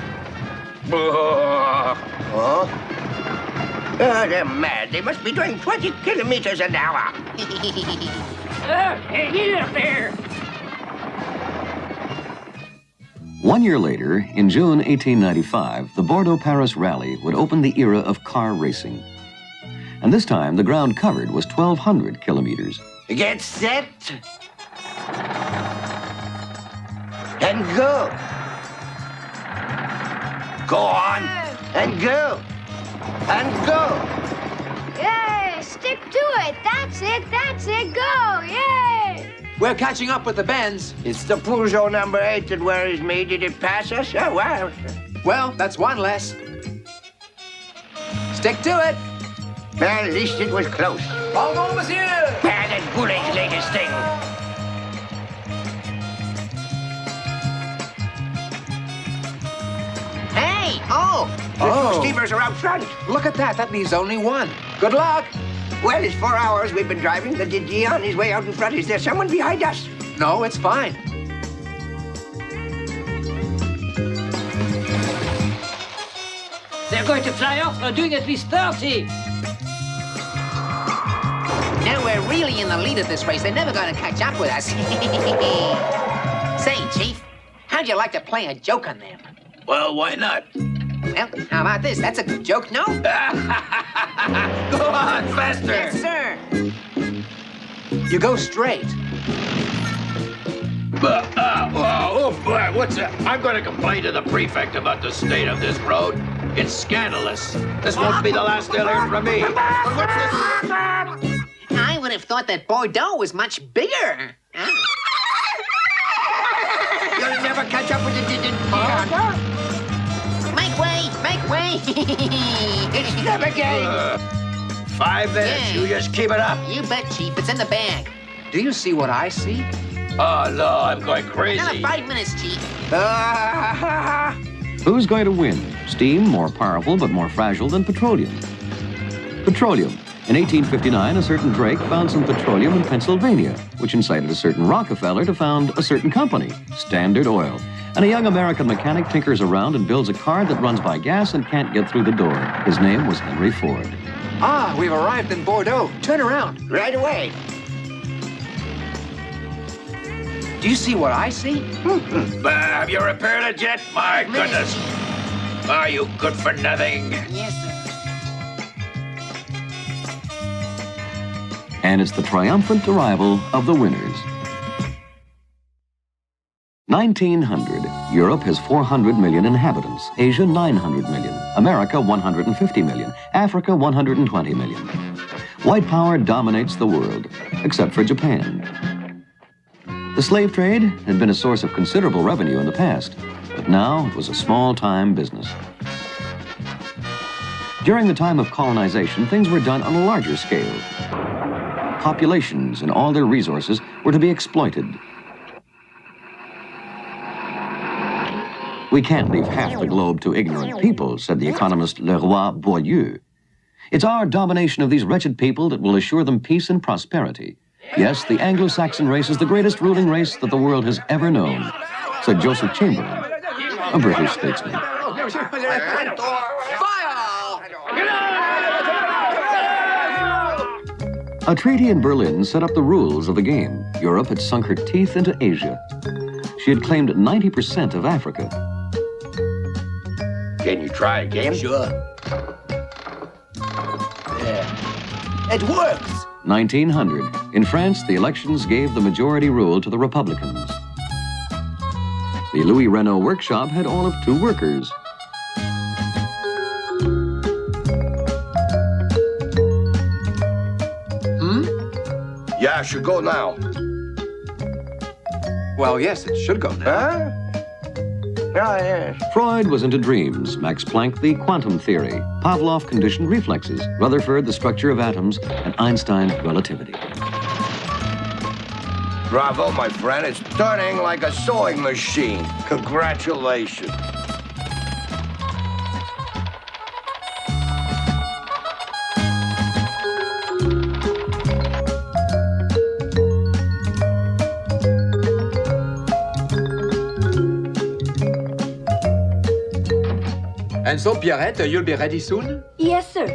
Oh? They're mad. They must be doing 20 kilometers an hour. Hey, get up there! 1 year later, in June 1895, the Bordeaux-Paris Rally would open the era of car racing. And this time, the ground covered was 1,200 kilometers. Get set. And go. Go on. And go. And go. Yay! Stick to it. That's it. That's it. Go. Yay! We're catching up with the bends. It's the Peugeot number 8 that worries me. Did it pass us? Oh, well. Well, that's one less. Stick to it. Well, at least it was close. Pardon, monsieur. Bad and Goulet's latest thing. Hey! Oh! The two steamers are out front. Look at that. That leaves only one. Good luck. Well, it's 4 hours we've been driving. The Didier on his way out in front. Is there someone behind us? No, it's fine. They're going to fly off. They're doing at least 30. Now we're really in the lead of this race. They're never going to catch up with us. Say, Chief, how'd you like to play a joke on them? Well, why not? Well, how about this? That's a good joke, no? Go on, faster! Yes, sir. You go straight. Oh, boy, what's that? I'm going to complain to the prefect about the state of this road. It's scandalous. This won't be the last they'll hear from me. What's this? I would have thought that Bordeaux was much bigger. Huh? You'll never catch up with the Didier. Make way! Make way! It's never game. 5 minutes. Yeah. You just keep it up. You bet, Chief. It's in the bag. Do you see what I see? Oh, no, I'm going Another crazy. 5 minutes, Chief. Who's going to win? Steam, more powerful but more fragile than petroleum. Petroleum. In 1859, a certain Drake found some petroleum in Pennsylvania, which incited a certain Rockefeller to found a certain company, Standard Oil. And a young American mechanic tinkers around and builds a car that runs by gas and can't get through the door. His name was Henry Ford. Ah, we've arrived in Bordeaux. Turn around. Right away. Do you see what I see? Have you repaired it yet? My goodness. Are you good for nothing? Yes, sir. And it's the triumphant arrival of the winners. 1900. Europe has 400 million inhabitants. Asia, 900 million. America, 150 million. Africa, 120 million. White power dominates the world, except for Japan. The slave trade had been a source of considerable revenue in the past, but now it was a small-time business. During the time of colonization, things were done on a larger scale. Populations and all their resources were to be exploited. We can't leave half the globe to ignorant people, said the economist Leroy Beaulieu. It's our domination of these wretched people that will assure them peace and prosperity. Yes, the Anglo-Saxon race is the greatest ruling race that the world has ever known, said Joseph Chamberlain, a British statesman. A treaty in Berlin set up the rules of the game. Europe had sunk her teeth into Asia. She had claimed 90% of Africa. Can you try again? Sure. Yeah. It works. 1900. In France, the elections gave the majority rule to the Republicans. The Louis Renault workshop had all of 2 workers. Yeah, I should go now. Well, yes, it should go now. Huh? Yes. Freud was into dreams, Max Planck the quantum theory, Pavlov conditioned reflexes, Rutherford the structure of atoms, and Einstein relativity. Bravo, my friend. It's turning like a sewing machine. Congratulations. And so, Pierrette, you'll be ready soon? Yes, sir.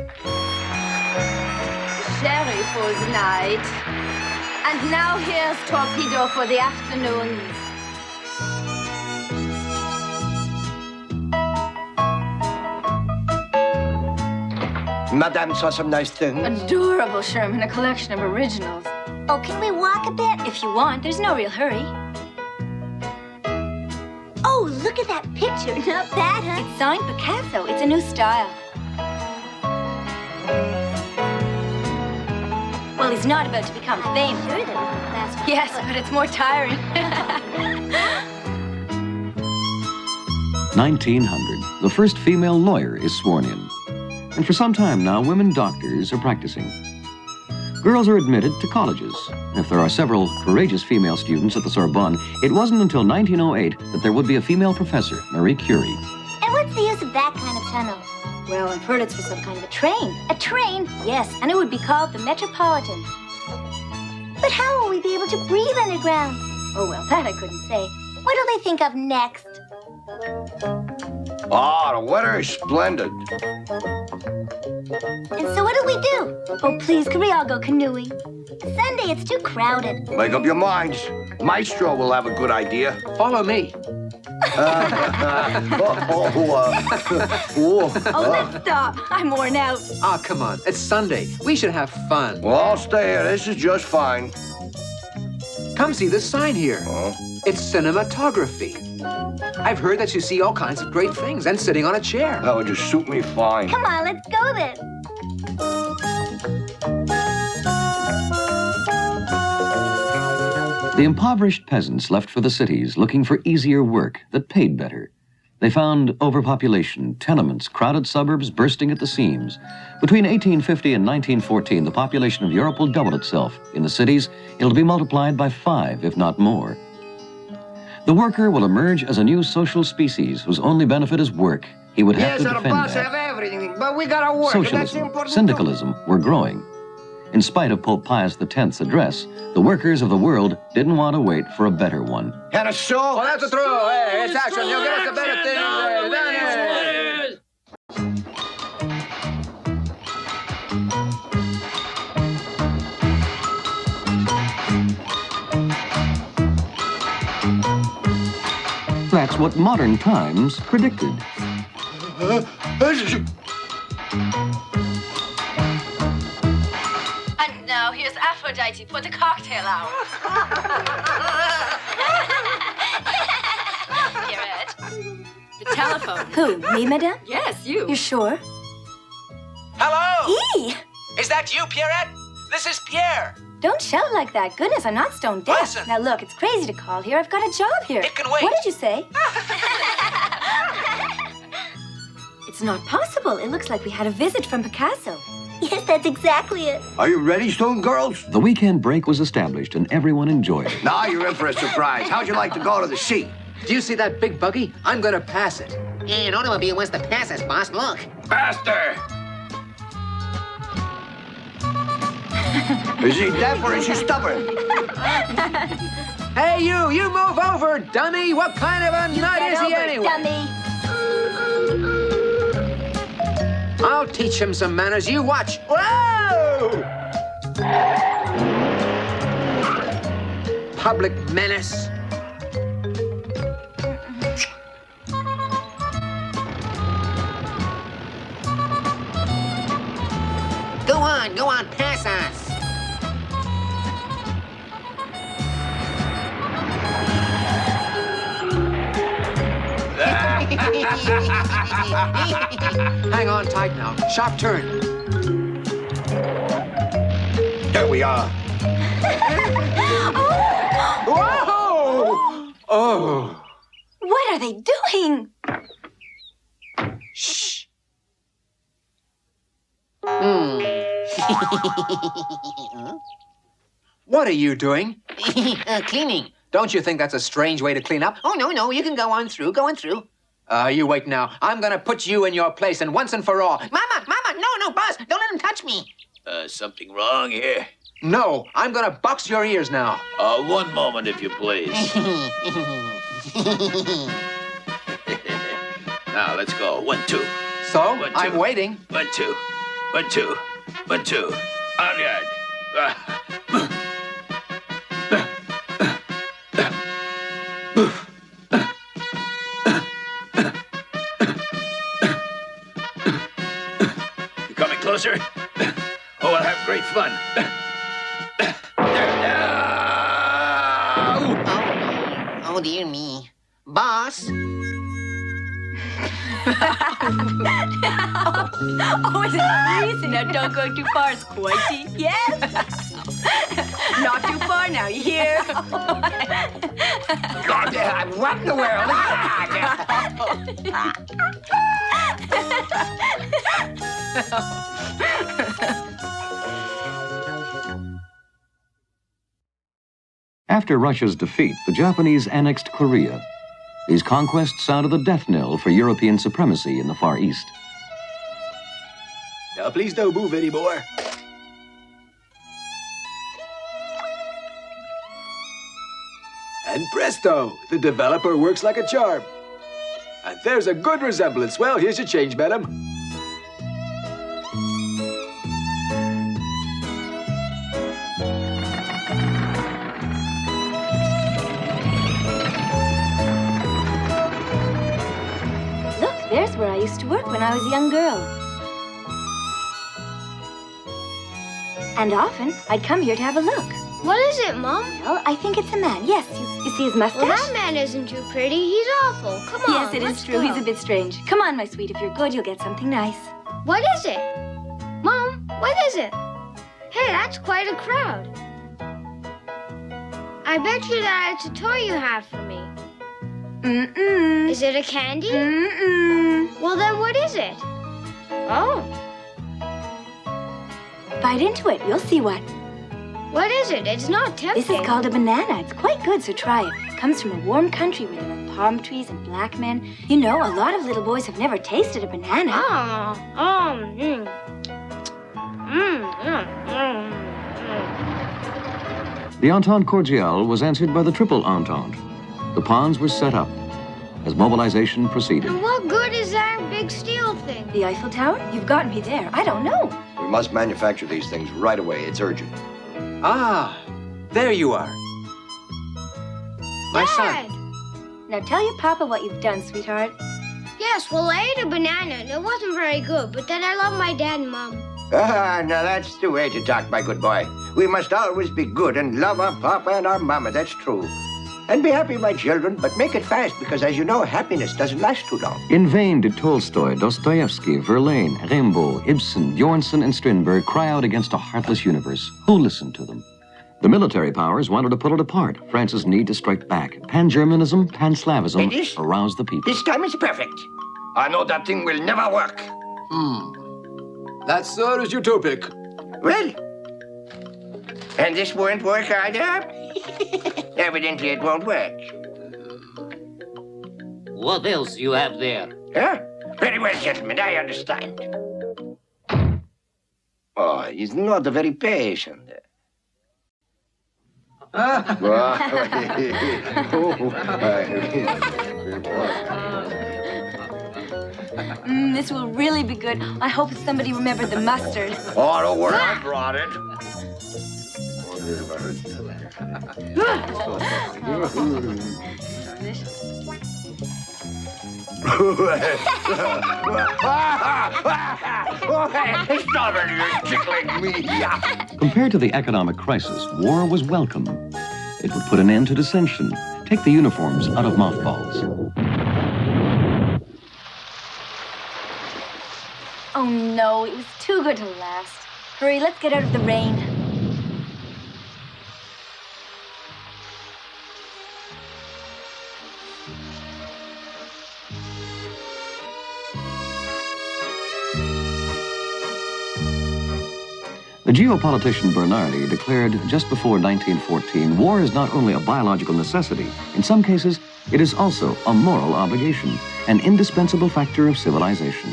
Sherry for the night. And now here's torpedo for the afternoons. Madame saw some nice things. Adorable, Sherman, a collection of originals. Oh, can we walk a bit? If you want, there's no real hurry. Oh, look at that picture. Not bad, huh? It's signed Picasso. It's a new style. Well, he's not about to become famous. Sure, that won't last forever. Yes, but it's more tiring. 1900. The first female lawyer is sworn in. And for some time now, women doctors are practicing. Girls are admitted to colleges. If there are several courageous female students at the Sorbonne, it wasn't until 1908 that there would be a female professor, Marie Curie. And what's the use of that kind of tunnel? Well, I've heard it's for some kind of a train. A train? Yes, and it would be called the Metropolitan. But how will we be able to breathe underground? Oh, well, that I couldn't say. What'll they think of next? Oh, the weather is splendid. And so what'll we do? Oh, please, could we all go canoeing? Sunday, it's too crowded. Make up your minds. Maestro will have a good idea. Follow me. Oh, let's stop. I'm worn out. Ah, come on. It's Sunday. We should have fun. Well, I'll stay here. This is just fine. Come see this sign here. Huh? It's cinematography. I've heard that you see all kinds of great things and sitting on a chair. That would just suit me fine. Come on, let's go then. The impoverished peasants left for the cities looking for easier work that paid better. They found overpopulation, tenements, crowded suburbs bursting at the seams. Between 1850 and 1914, the population of Europe will double itself. In the cities, it'll be multiplied by 5, if not more. The worker will emerge as a new social species whose only benefit is work. He would have to defend that. everything, but we gotta work. Socialism, syndicalism were growing. In spite of Pope Pius X's address, the workers of the world didn't want to wait for a better one. And a show. Well, that's a throw. Hey, it's action. You'll give us a better thing. That's what modern times predicted. And now here's Aphrodite for the cocktail hour. Pierrette. The telephone. Who, me, madame? Yes, you. You're sure? Hello? E! Is that you, Pierrette? This is Pierre. Don't shout like that. Goodness, I'm not stone deaf. Listen. Now look, it's crazy to call here. I've got a job here. It can wait. What did you say? It's not possible. It looks like we had a visit from Picasso. Yes, that's exactly it. Are you ready, Stone Girls? The weekend break was established and everyone enjoyed it. Now you're in for a surprise. How'd you like to go to the sea? Do you see that big buggy? I'm gonna pass it. An automobile wants to pass us, boss. Look. Faster! Is he deaf or is he stubborn? Hey, you move over, dummy! What kind of a nut is he anyway? Dummy. I'll teach him some manners. You watch. Whoa! Public menace. Go on, pass us. Hang on tight now. Sharp turn. There we are. Whoa! Oh. What are they doing? Shh. What are you doing? Cleaning. Don't you think that's a strange way to clean up? Oh, no, you can go on through. You wait now. I'm gonna put you in your place and once and for all. Mama, no, boss, don't let him touch me. Something wrong here? No, I'm gonna box your ears now. One moment, if you please. Now, let's go. 1, 2. So, 1, 2. I'm waiting. 1, 2. 1, 2. 1, 2. On guard. You coming closer? Oh, we'll have great fun. Oh, dear me. Boss? Oh, is it freezing? Now, don't go too far, Squirty. Yes? Not too far now, you hear? God, what in the world? After Russia's defeat, the Japanese annexed Korea. These conquests sounded the death knell for European supremacy in the Far East. Now, please don't move anymore. And presto, the developer works like a charm. And there's a good resemblance. Well, here's your change, madam. Look, there's where I used to work when I was a young girl. And often, I'd come here to have a look. What is it, Mom? Well, I think it's a man. Yes, you see his mustache? Well, that man isn't too pretty. He's awful. Come on, Yes, it is true. He's a bit strange. Come on, my sweet. If you're good, you'll get something nice. What is it? Mom, what is it? Hey, that's quite a crowd. I bet you that it's a toy you have for me. Mm-mm. Is it a candy? Mm-mm. Well, then what is it? Oh, Bite into it. You'll see what. what is it? It's not tempting. This is called a banana. It's quite good, so try it. It comes from a warm country where there are palm trees and black men. You know, a lot of little boys have never tasted a banana. The Entente Cordiale was answered by the Triple Entente. The ponds were set up as mobilization proceeded. And what good is that big steel thing? The Eiffel Tower? You've got me there. I don't know. We must manufacture these things right away. It's urgent. Ah, there you are. My Dad! son. Now tell your papa what you've done, sweetheart. Yes, well, I ate a banana and it wasn't very good, but then I love my dad and Mom. Now that's the way to talk, my good boy. We must always be good and love our papa and our mama, that's true. And be happy, my children, but make it fast, because as you know, happiness doesn't last too long. In vain did Tolstoy, Dostoevsky, Verlaine, Rimbaud, Ibsen, Bjornson, and Strindberg cry out against a heartless universe. Who listened to them? The military powers wanted to pull it apart. France's need to strike back. Pan-Germanism, Pan-Slavism aroused the people. This time is perfect. I know that thing will never work. That, sir, is utopic. Well, and this won't work either? Evidently it won't work. What else you have there? Huh? Very well, gentlemen, I understand. Oh, he's not very patient. This will really be good. I hope somebody remembered the mustard. Oh, don't worry, I brought it. Stop it, you're tickling me. Compared to the economic crisis, war was welcome. It would put an end to dissension, take the uniforms out of mothballs. Oh no, it was too good to last. Hurry, let's get out of the rain. The geopolitician Bernardi declared just before 1914, war is not only a biological necessity. In some cases, it is also a moral obligation, an indispensable factor of civilization.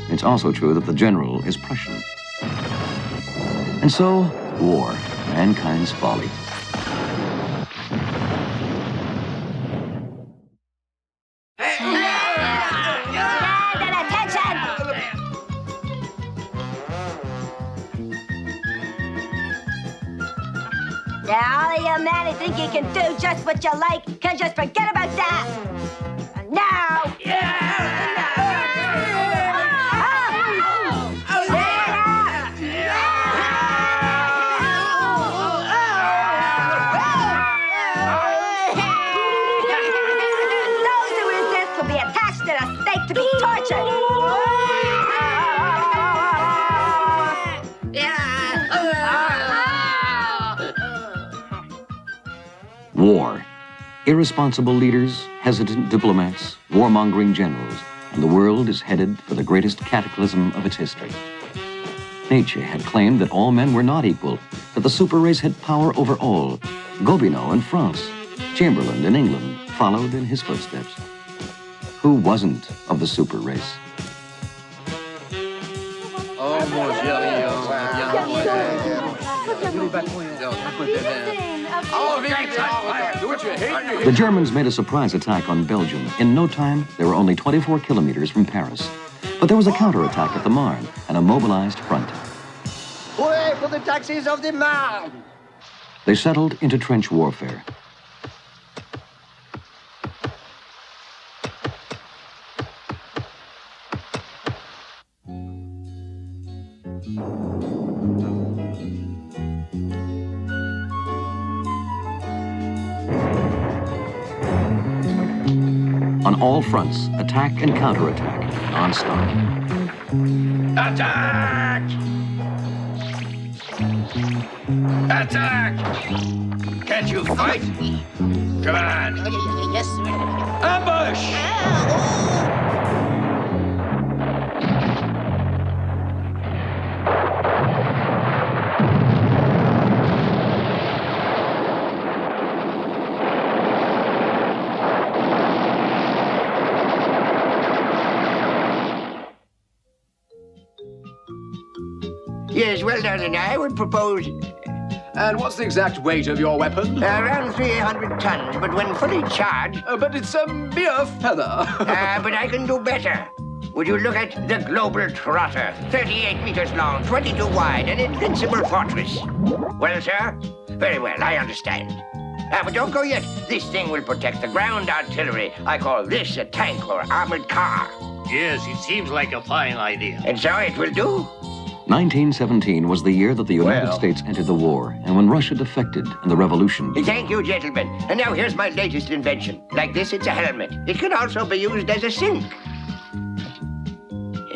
It's also true that the general is Prussian. And so, war, mankind's folly. Now, all of you men who think you can do just what you like can just forget about that. And now... Those who resist will be attached to the stake to be tortured. War. Irresponsible leaders, hesitant diplomats, warmongering generals, and the world is headed for the greatest cataclysm of its history. Nietzsche had claimed that all men were not equal, that the super race had power over all. Gobineau in France, Chamberlain in England followed in his footsteps. Who wasn't of the super race? Oh, mon chéri. The Germans made a surprise attack on Belgium. In no time, they were only 24 kilometers from Paris. But there was a counterattack at the Marne and a mobilized front. Hooray for the taxis of the Marne! They settled into trench warfare. On all fronts, attack and counterattack, non-stop. Attack! Attack! Can't you fight? Come on. Yes, sir. Ambush! Yes, well done, and I would propose... And what's the exact weight of your weapon? Around 300 tons, but when fully charged... But it's a mere feather. But I can do better. Would you look at the Global Trotter? 38 meters long, 22 wide, an invincible fortress. Well, sir? Very well, I understand. But don't go yet. This thing will protect the ground artillery. I call this a tank or armored car. Yes, it seems like a fine idea. And so it will do? 1917 was the year that the United States entered the war, and when Russia defected and the revolution began. Thank you, gentlemen. And now here's my latest invention. Like this, it's a helmet. It can also be used as a sink.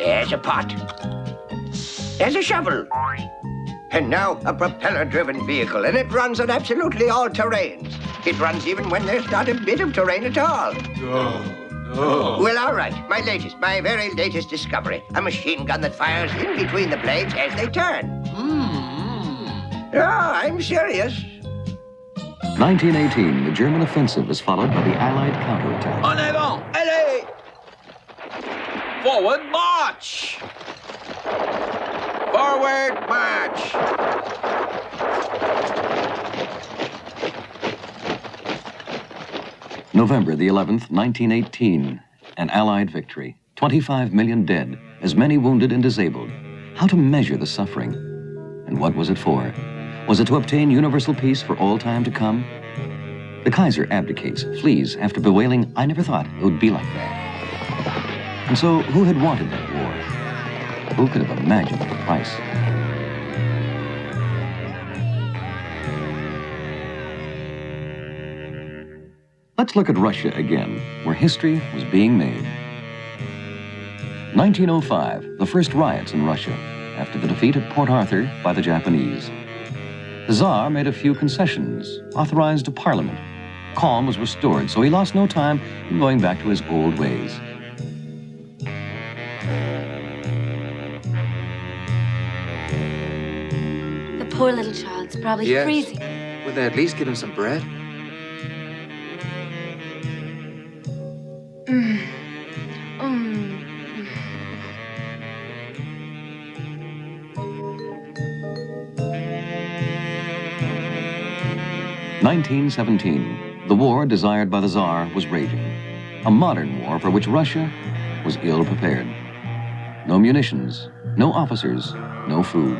As a pot. As a shovel. And now a propeller-driven vehicle, and it runs on absolutely all terrains. It runs even when there's not a bit of terrain at all. Oh. Well, all right. My very latest discovery. A machine gun that fires in between the blades as they turn. Oh, I'm serious. 1918, the German offensive was followed by the Allied counterattack. En avant, allez! Forward march! Forward march! November the 11th, 1918. An Allied victory. 25 million dead, as many wounded and disabled. How to measure the suffering? And what was it for? Was it to obtain universal peace for all time to come? The Kaiser abdicates, flees, after bewailing, "I never thought it would be like that." And so, who had wanted that war? Who could have imagined the price? Let's look at Russia again, where history was being made. 1905, the first riots in Russia, after the defeat at Port Arthur by the Japanese. The Tsar made a few concessions, authorized a parliament. Calm was restored, so he lost no time in going back to his old ways. The poor little child's probably Yes. freezing. Would they at least give him some bread? Mm. 1917, the war desired by the Tsar was raging. A modern war for which Russia was ill prepared. No munitions, no officers, no food.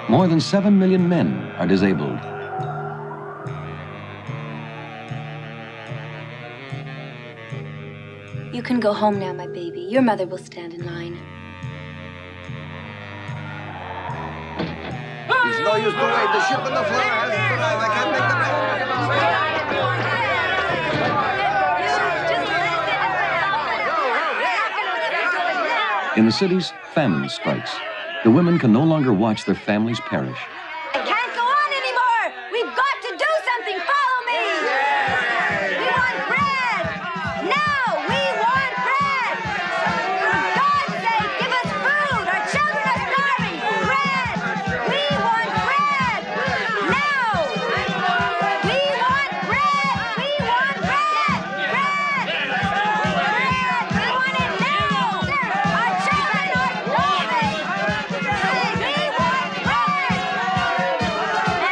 More than 7 million men are disabled. You can go home now, my baby. Your mother will stand in line. It's no use to wait. The ship on the floor has arrived. I can't make the... In the cities, famine strikes. The women can no longer watch their families perish. I can't go on anymore. We've got to do something. Follow me. We want bread. Now we want bread. For God's sake, give us food. Our children are starving. Bread. We want bread. Now. We want bread. We want bread. Bread. Bread. We want it now. Our children are starving. We want bread.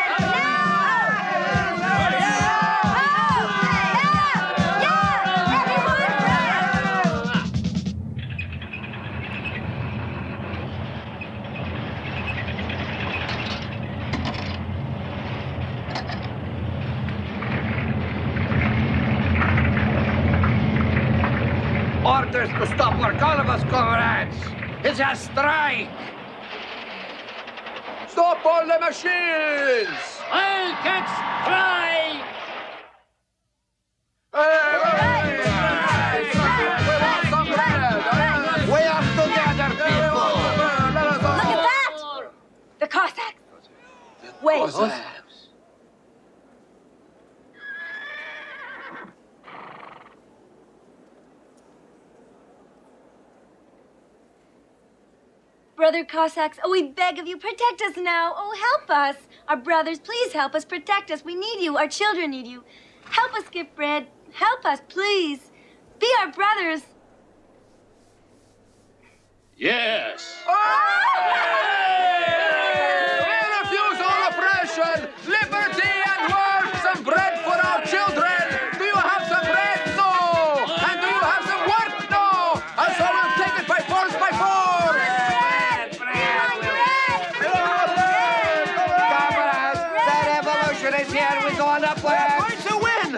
And now. Orders to stop work, all of us, comrades. It's a strike. Stop all the machines! I'll get strike! We are together, people. Look at that! The Cossacks. Wait. Brother Cossacks, oh, we beg of you, protect us now. Oh, help us. Our brothers, please help us, protect us. We need you. Our children need you. Help us get bread. Help us, please. Be our brothers. Yes. We refuse all oppression, liberty and work, some bread for our children. Do you have some bread? No. And do you have some work? No. And so we'll take it by force, by force. Comrades, the revolution is here. We're going upward. We're going to win.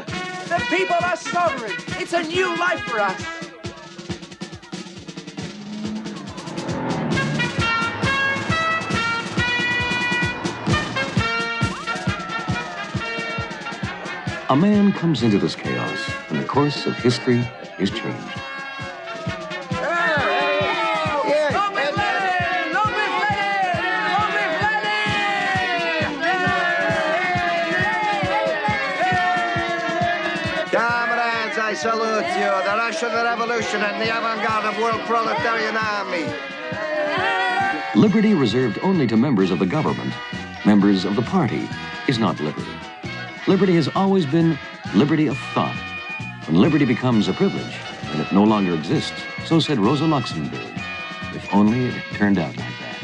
The people are sovereign. It's a new life for us. A man comes into this chaos, and the course of history is changed. Comrades, I salute you. The Russian Revolution and the avant-garde of World Proletarian Army. Liberty reserved only to members of the government, members of the party, is not liberty. Liberty has always been liberty of thought. When liberty becomes a privilege, then it no longer exists. So said Rosa Luxemburg. If only it had turned out like that.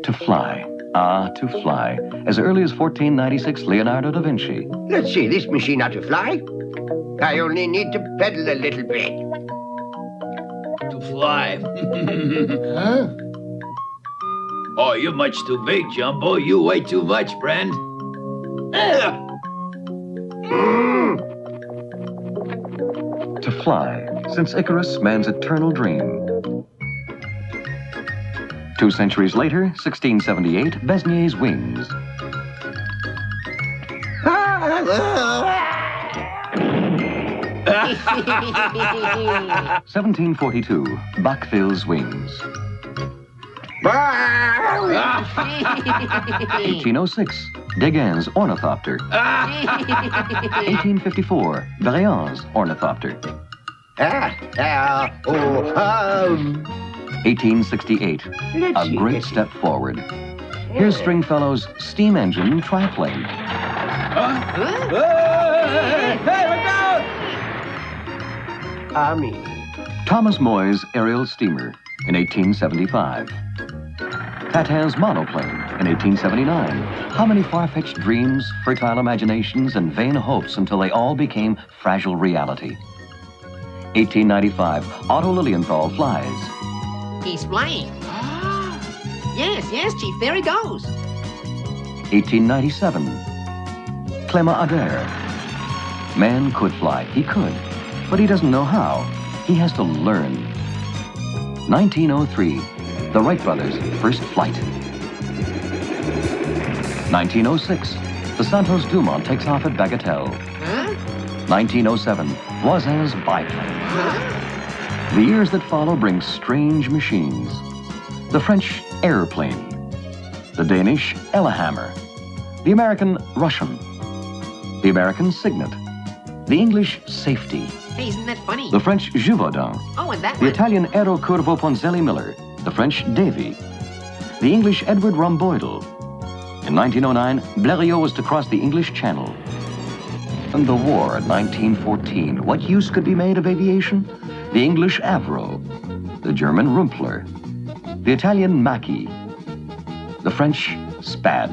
To fly. Ah, to fly. As early as 1496, Leonardo da Vinci. Let's see, this machine ought to fly. I only need to pedal a little bit. To fly. Huh? Oh, you're much too big, Jumbo. You weigh too much, friend. To fly. Since Icarus, man's eternal dream. 2 centuries later, 1678, Besnier's wings. 1742, Bach-Fils wings. 1806, Degain's ornithopter. 1854, Briand's ornithopter. 1868, a great step forward. Here's Stringfellow's steam engine triplane. Hey, look out! Thomas Moy's aerial steamer in 1875. Tatin's monoplane in 1879. How many far-fetched dreams, fertile imaginations, and vain hopes until they all became fragile reality. 1895, Otto Lilienthal flies. He's flying. Yes, Chief, there he goes. 1897, Clément Ader. Man could fly, he could, but he doesn't know how. He has to learn. 1903, the Wright brothers' first flight. 1906, the Santos Dumont takes off at Bagatelle. 1907, Voisin's biplane. The years that follow bring strange machines. The French airplane, the Danish Ellehammer, the American Russian, the American Signet, the English Safety, Hey, isn't that funny? the French Givaudan, Oh, and that the one. Italian Aero Curvo Ponzelli Miller, the French Davy, the English Edward Romboidal. In 1909, Blériot was to cross the English Channel. And the war in 1914, what use could be made of aviation? The English Avro, the German Rumpler, the Italian Macchi, the French Spad.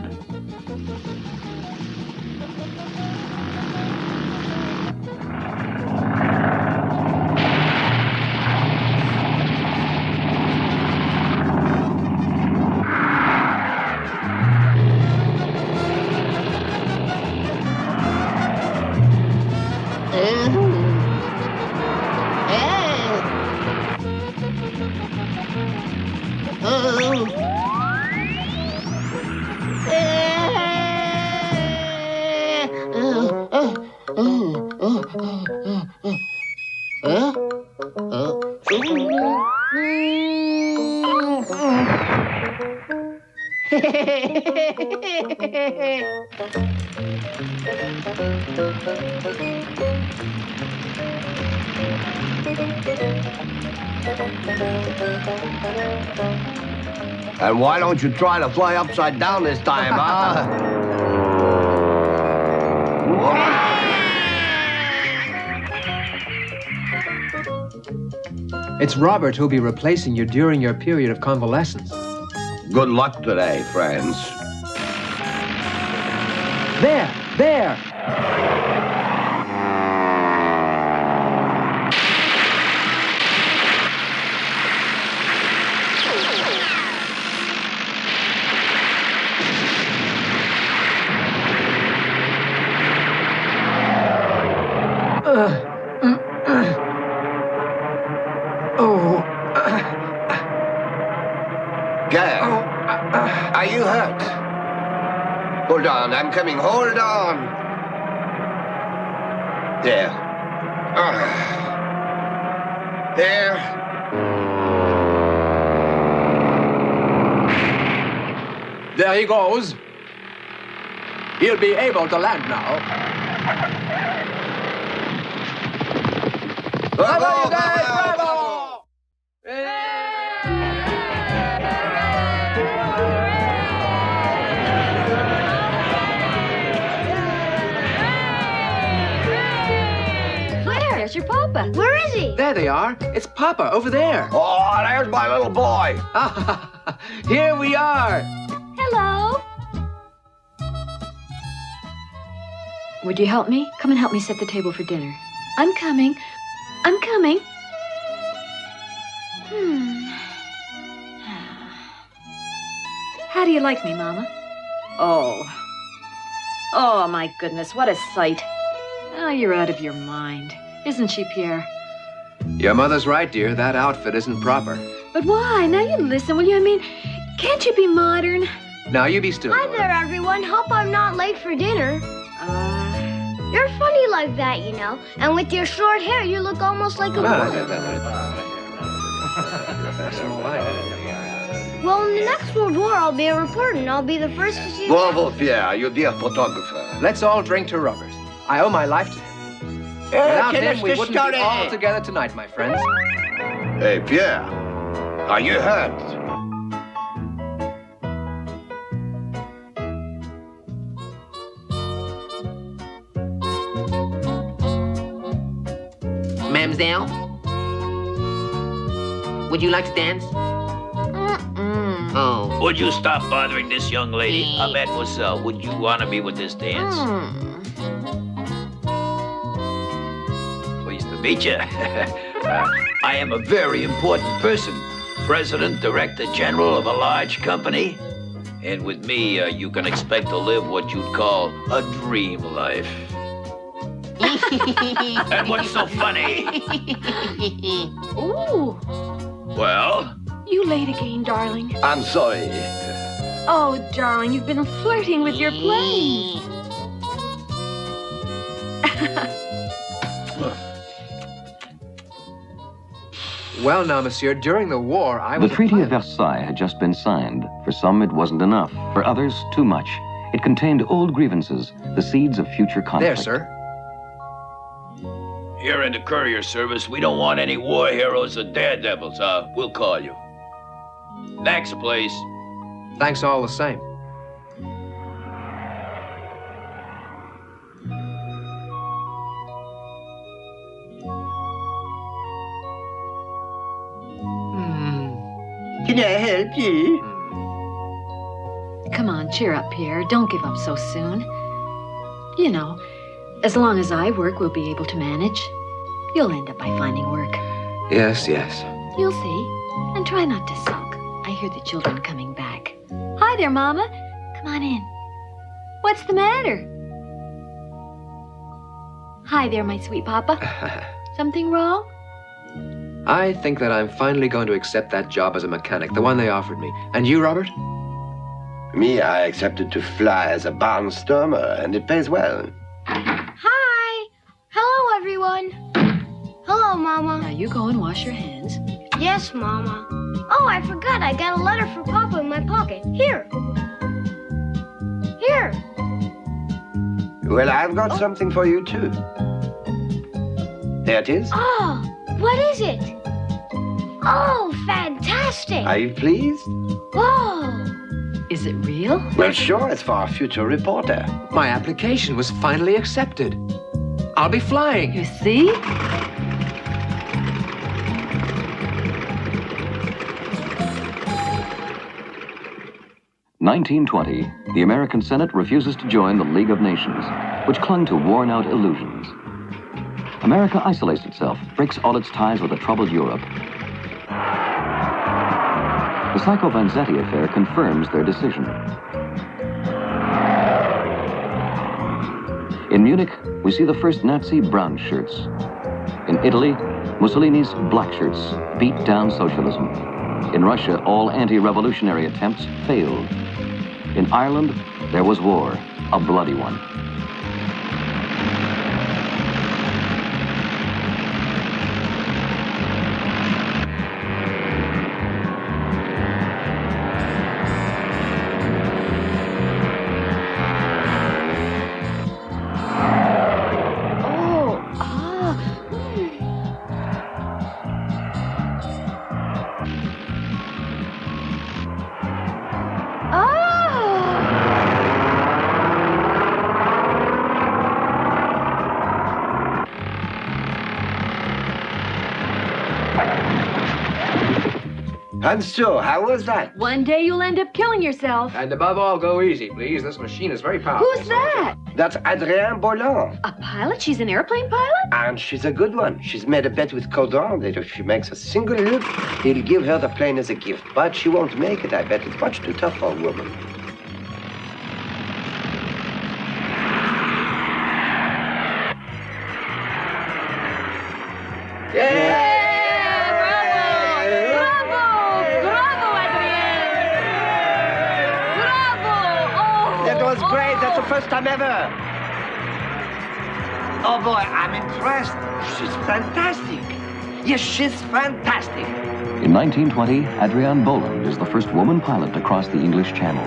And why don't you try to fly upside down this time, huh? It's Robert who'll be replacing you during your period of convalescence. Good luck today, friends. There! Gad, are you hurt? Hold on, I'm coming. Hold on. There. There. There he goes. He'll be able to land now. Bravo, you guys! bravo! Claire, it's your papa. Where is he? There they are. It's Papa over there. Oh, there's my little boy. Here we are. Hello. Would you help me? Come and help me set the table for dinner. I'm coming. I'm coming. How do you like me, Mama? Oh. Oh, my goodness, what a sight. Oh, you're out of your mind. Isn't she, Pierre? Your mother's right, dear. That outfit isn't proper. But why? Now you listen, will you? I mean, can't you be modern? Now you be still. Hi there, everyone. Hope I'm not late for dinner. You're funny like that, you know. And with your short hair, you look almost like a boy. Well, in the next World War, I'll be a reporter, and I'll be the first to see... Bravo, Pierre, you dear photographer. Let's all drink to Robert. I owe my life to him. Without him, we wouldn't be all together tonight, my friends. Hey, Pierre, are you hurt? Mamselle? Would you like to dance? Oh. Would you stop bothering this young lady? Mademoiselle, would you want to be with this dance? Pleased to meet you. I am a very important person. President, Director General of a large company. And with me, you can expect to live what you'd call a dream life. And what's so funny? Ooh. Well? You late again, darling. I'm sorry. Oh, darling, you've been flirting with your plane. Well, now, monsieur, during the war, I was... The Treaty of Versailles had just been signed. For some, it wasn't enough. For others, too much. It contained old grievances, the seeds of future conflict. There, sir. Here in the courier service, we don't want any war heroes or daredevils. We'll call you. Next, please. Thanks all the same. Can I help you? Come on, cheer up, Pierre. Don't give up so soon. You know, as long as I work, we'll be able to manage. You'll end up by finding work. Yes, yes. You'll see. And try not to sulk. I hear the children coming back. Hi there, Mama. Come on in. What's the matter? Hi there, my sweet Papa. Something wrong? I think that I'm finally going to accept that job as a mechanic, the one they offered me. And you, Robert? Me, I accepted to fly as a barnstormer, and it pays well. Hi. Hello, everyone. Hello, Mama. Now you go and wash your hands. Yes, Mama. Oh, I forgot. I got a letter for Papa in my pocket. Here. Here. Well, I've got something for you, too. There it is. Oh, what is it? Oh, fantastic. Are you pleased? Whoa. Is it real? Well, sure, it's for a future reporter. My application was finally accepted. I'll be flying. You see? In 1920, the American Senate refuses to join the League of Nations, which clung to worn-out illusions. America isolates itself, breaks all its ties with a troubled Europe. The Psycho-Vanzetti affair confirms their decision. In Munich, we see the first Nazi brown shirts. In Italy, Mussolini's black shirts beat down socialism. In Russia, all anti-revolutionary attempts failed. In Ireland, there was war, a bloody one. And so, how was that? One day you'll end up killing yourself. And above all, go easy, please. This machine is very powerful. Who's that? That's Adrienne Bolland. A pilot? She's an airplane pilot? And she's a good one. She's made a bet with Codon that if she makes a single loop, he'll give her the plane as a gift. But she won't make it, I bet. It's much too tough for a woman. First time ever. Oh boy, I'm impressed. She's fantastic. Yes, she's fantastic. In 1920, Adrienne Bolland is the first woman pilot to cross the English Channel.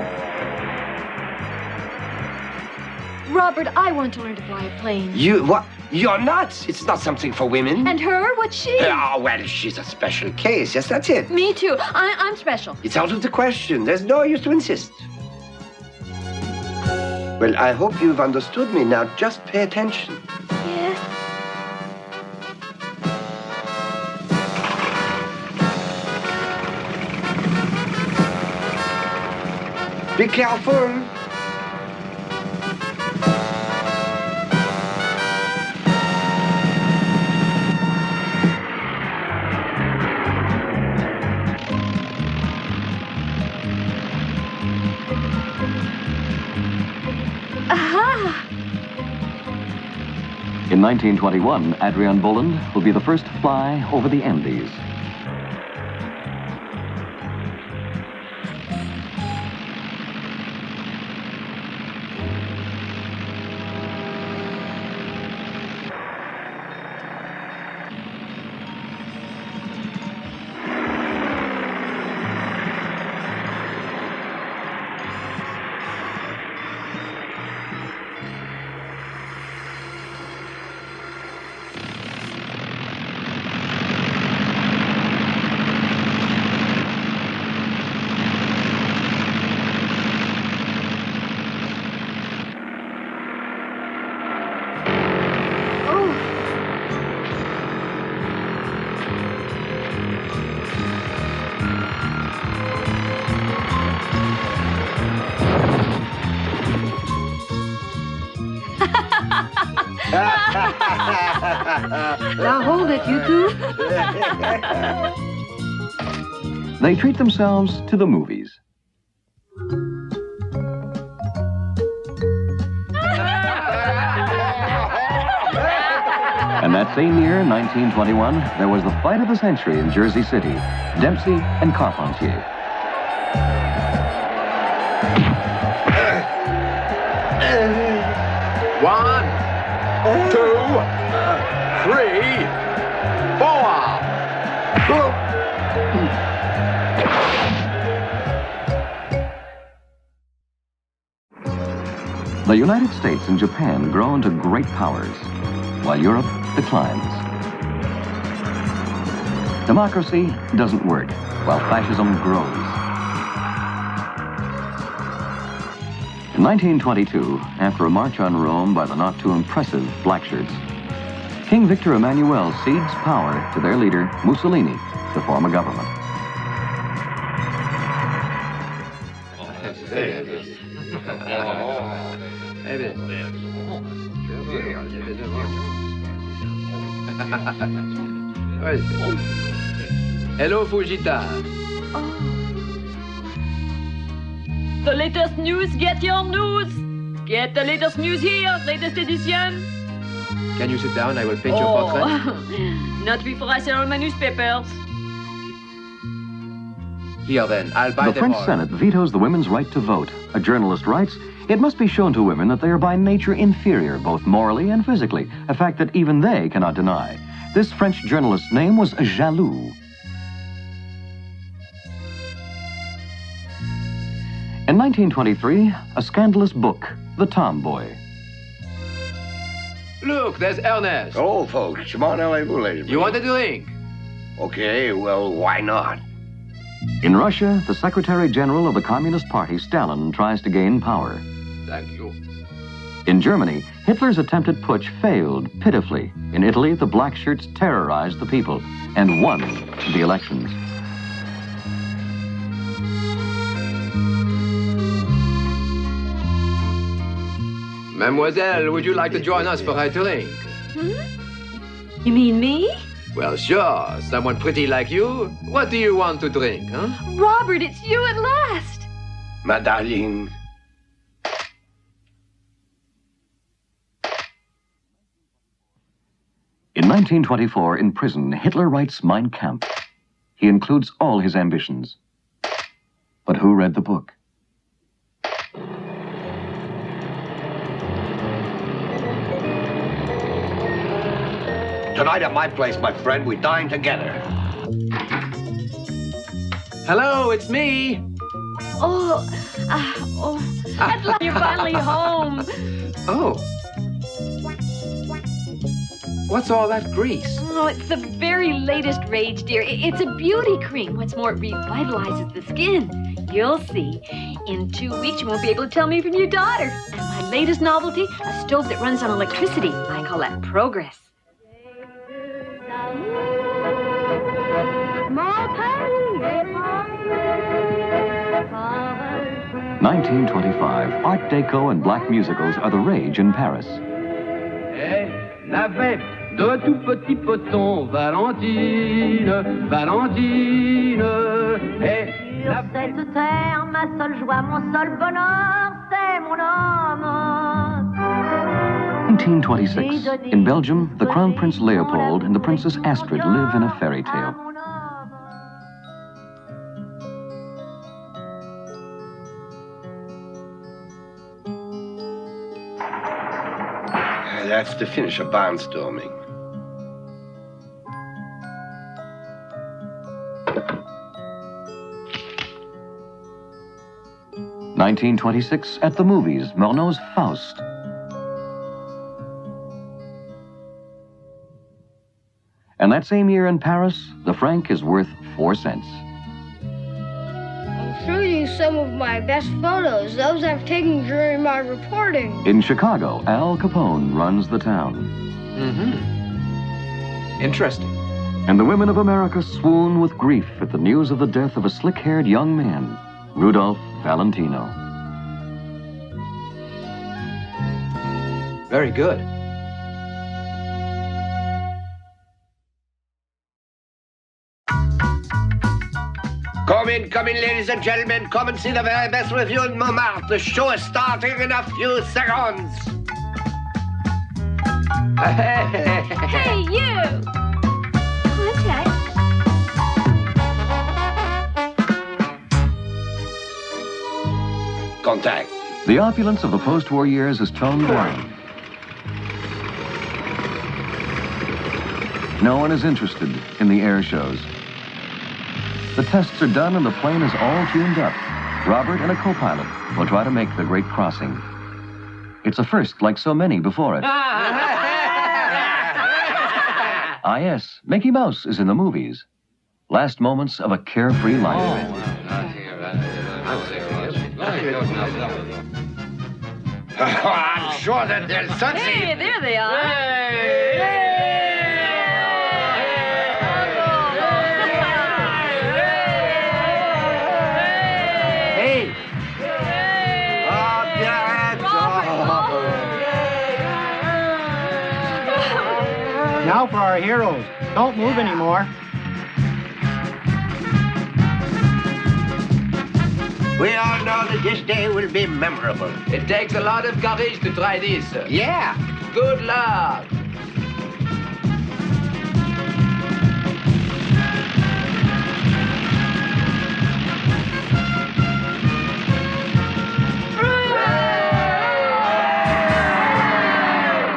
Robert, I want to learn to fly a plane. You, what? You're nuts. It's not something for women. And her? What's she? Oh, well, she's a special case. Yes, that's it. Me too. I'm special. It's out of the question. There's no use to insist. Well, I hope you've understood me. Now, just pay attention. Yes. Be careful. In 1921, Adrienne Bolland will be the first to fly over the Andes. Now hold it, you two. They treat themselves to the movies. And that same year, 1921, there was the fight of the century in Jersey City, Dempsey and Carpentier. One, 2, 3, 4. The United States and Japan grow into great powers, while Europe declines. Democracy doesn't work, while fascism grows. In 1922, after a march on Rome by the not too impressive Blackshirts, King Victor Emmanuel cedes power to their leader, Mussolini, to form a government. Hello, Fujita. The latest news, get your news. Get the latest news here, latest edition. Can you sit down? I will paint your portrait. Not before I sell all my newspapers. Here then, I'll buy The them French all. Senate vetoes the women's right to vote. A journalist writes, "It must be shown to women that they are by nature inferior, both morally and physically, a fact that even they cannot deny." This French journalist's name was Jaloux. In 1923, a scandalous book, The Tomboy. Look, there's Ernest. Oh, folks, comment allez-vous, ladies? You want a drink? Okay, well, why not? In Russia, the Secretary General of the Communist Party, Stalin, tries to gain power. Thank you. In Germany, Hitler's attempted putsch failed pitifully. In Italy, the Black Shirts terrorized the people and won the elections. Mademoiselle, would you like to join us for a drink? You mean me? Well, sure. Someone pretty like you. What do you want to drink, huh? Robert, it's you at last. Ma darling. In 1924, in prison, Hitler writes Mein Kampf. He includes all his ambitions. But who read the book? Tonight at my place, my friend, we dine together. Hello, it's me. At last you're finally home. Oh. What's all that grease? Oh, it's the very latest rage, dear. It's a beauty cream. What's more, it revitalizes the skin. You'll see. In 2 weeks, you won't be able to tell me from your daughter. And my latest novelty, a stove that runs on electricity. I call that progress. 1925, Art Deco and black musicals are the rage in Paris. Hey, la fête de tout petit poton, Valentine, Valentine. Hey, Sur cette terre, ma seule joie, mon seul bonheur, c'est mon homme. 1926, in Belgium, the Crown Prince Leopold and the Princess Astrid live in a fairy tale. That's to finish a barnstorming. (1926) At the movies, Murnau's Faust. And that same year in Paris, the franc is worth 4 cents. I'll show you some of my best photos, those I've taken during my reporting. In Chicago, Al Capone runs the town. Interesting. And the women of America swoon with grief at the news of the death of a slick-haired young man, Rudolph Valentino. Very good. Come in, ladies and gentlemen. Come and see the very best review in Montmartre. The show is starting in a few seconds. Hey, you! Contact. Contact. The opulence of the post-war years is toned down. No one is interested in the air shows. The tests are done and the plane is all tuned up. Robert and a co-pilot will try to make the great crossing. It's a first like so many before it. Ah, yes, Mickey Mouse is in the movies. Last moments of a carefree life. I'm sure that there's something. Hey, there they are. Hey! Now for our heroes. Don't move anymore. We all know that this day will be memorable. It takes a lot of courage to try this. Yeah. Good luck.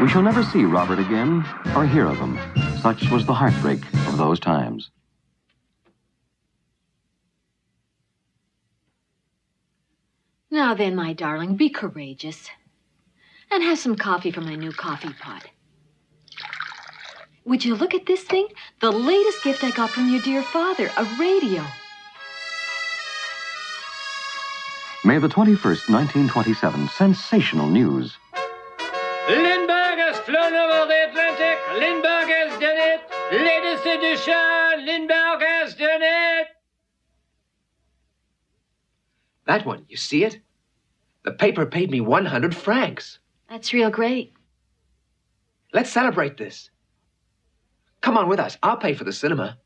We shall never see Robert again or hear of him. Such was the heartbreak of those times. Now then, my darling, be courageous. And have some coffee from my new coffee pot. Would you look at this thing? The latest gift I got from your dear father, a radio. May the 21st, 1927, sensational news. Lindbergh has flown over the Atlantic. Lindbergh has done it. Latest edition. Lindbergh has done it. That one, you see it? The paper paid me 100 francs. That's real great. Let's celebrate this. Come on with us. I'll pay for the cinema.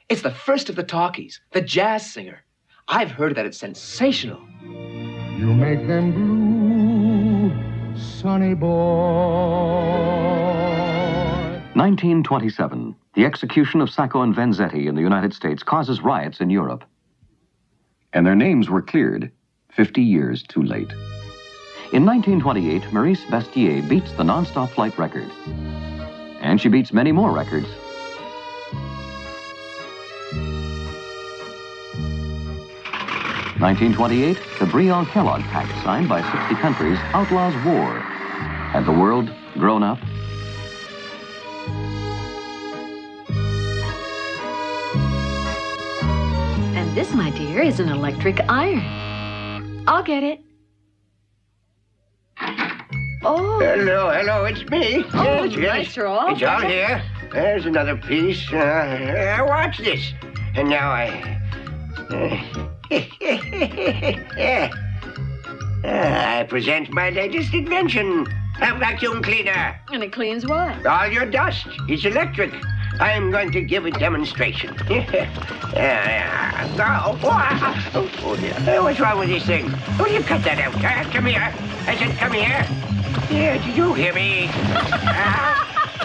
It's the first of the talkies, The Jazz Singer. I've heard that it's sensational. You make them blue, sonny boy. 1927. The execution of Sacco and Vanzetti in the United States causes riots in Europe. And their names were cleared 50 years too late. In 1928, Maurice Bastier beats the non-stop flight record. And she beats many more records. (1928), the Briand-Kellogg Pact, signed by 60 countries, outlaws war. Had the world grown up? And this, my dear, is an electric iron. I'll get it. Oh. Hello, it's me. Oh, Yes. Maestro. It's all here. There's another piece. Watch this. And now I present my latest invention, a vacuum cleaner. And it cleans what? All your dust. It's electric. I'm going to give a demonstration. What's wrong with this thing? Will you cut that out? Come here. I said, come here. Yeah, did you hear me?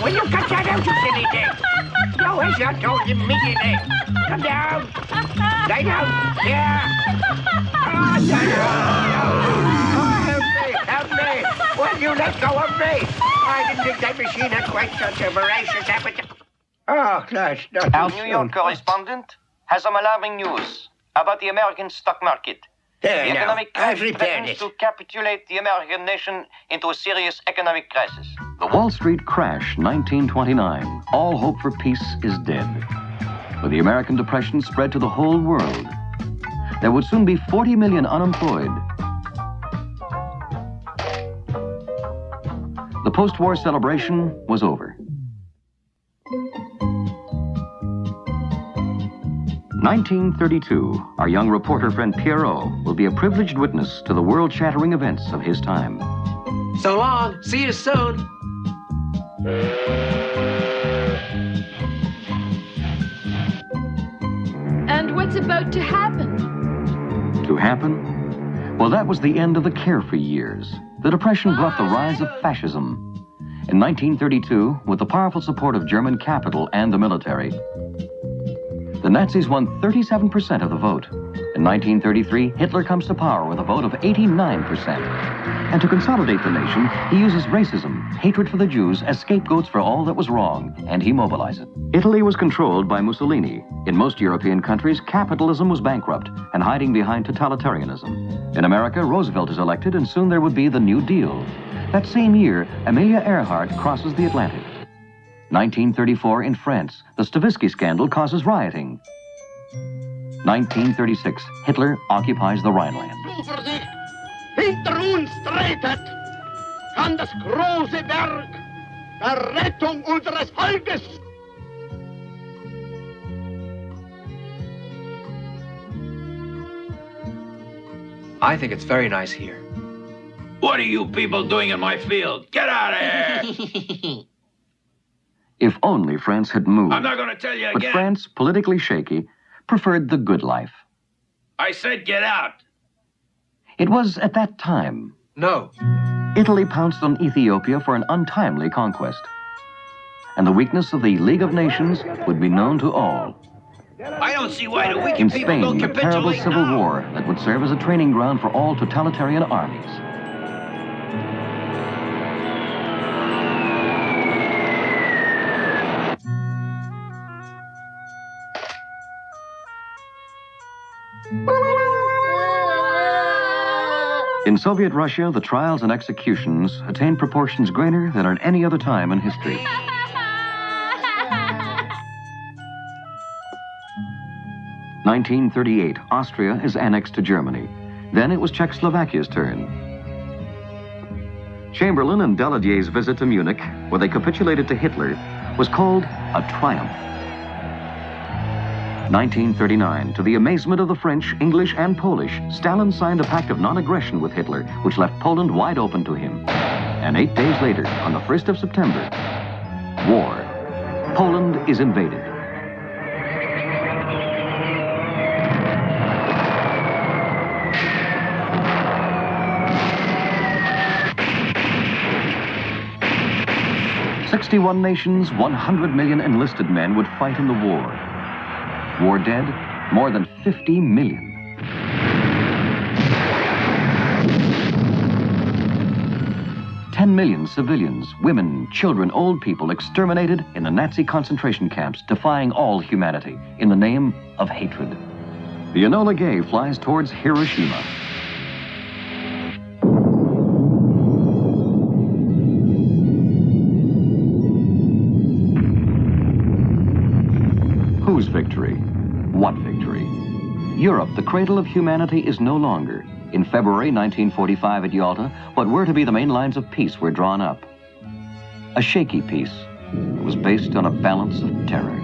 Will you cut that out, you silly thing? No, I shall told immediately. Come down. Lie down. Yeah. Help me. Will you let go of me? I didn't think that machine had quite such a voracious appetite. Oh, that's not... Our New York correspondent has some alarming news about the American stock market. The economic crash threatens to capitulate the American nation into a serious economic crisis. The Wall Street crash, 1929. All hope for peace is dead. With the American Depression spread to the whole world, there would soon be 40 million unemployed. The post-war celebration was over. 1932, our young reporter friend Pierrot will be a privileged witness to the world-shattering events of his time. So long. See you soon. And what's about to happen? To happen? Well, that was the end of the carefree years. The Depression brought the rise of fascism. In 1932, with the powerful support of German capital and the military, the Nazis won 37% of the vote. In 1933, Hitler comes to power with a vote of 89%. And to consolidate the nation, he uses racism, hatred for the Jews, as scapegoats for all that was wrong, and he mobilizes it. Italy was controlled by Mussolini. In most European countries, capitalism was bankrupt and hiding behind totalitarianism. In America, Roosevelt is elected, and soon there would be the New Deal. That same year, Amelia Earhart crosses the Atlantic. 1934 in France, the Stavisky scandal causes rioting. 1936, Hitler occupies the Rhineland. Hinter uns tretet an das große Werk der Rettung unseres Volkes. I think it's very nice here. What are you people doing in my field? Get out of here! If only France had moved. I'm not going to tell you again. But France, politically shaky, preferred the good life. I said get out. It was at that time. No. Italy pounced on Ethiopia for an untimely conquest. And the weakness of the League of Nations would be known to all. I don't see why the In wicked people Spain, don't the terrible capitulate civil now. war that would serve as a training ground for all totalitarian armies. In Soviet Russia, the trials and executions attained proportions greater than at any other time in history. In 1938, Austria is annexed to Germany. Then it was Czechoslovakia's turn. Chamberlain and Daladier's visit to Munich, where they capitulated to Hitler, was called a triumph. 1939, to the amazement of the French, English, and Polish, Stalin signed a pact of non-aggression with Hitler, which left Poland wide open to him. And 8 days later, on the 1st of September, war. Poland is invaded. "61 nations, 100 million enlisted men would fight in the war. War dead, more than 50 million. "10 million civilians, women, children, old people exterminated in the Nazi concentration camps, defying all humanity in the name of hatred. The Enola Gay flies towards Hiroshima. Whose victory? What victory? Europe, the cradle of humanity, is no longer. In February 1945 at Yalta, what were to be the main lines of peace were drawn up. A shaky peace that was based on a balance of terror.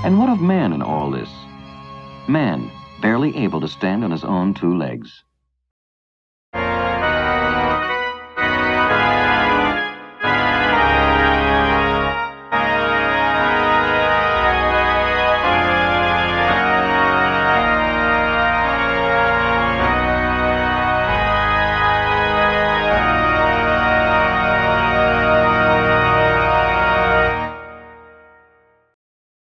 And what of man in all this? Man, barely able to stand on his own 2 legs.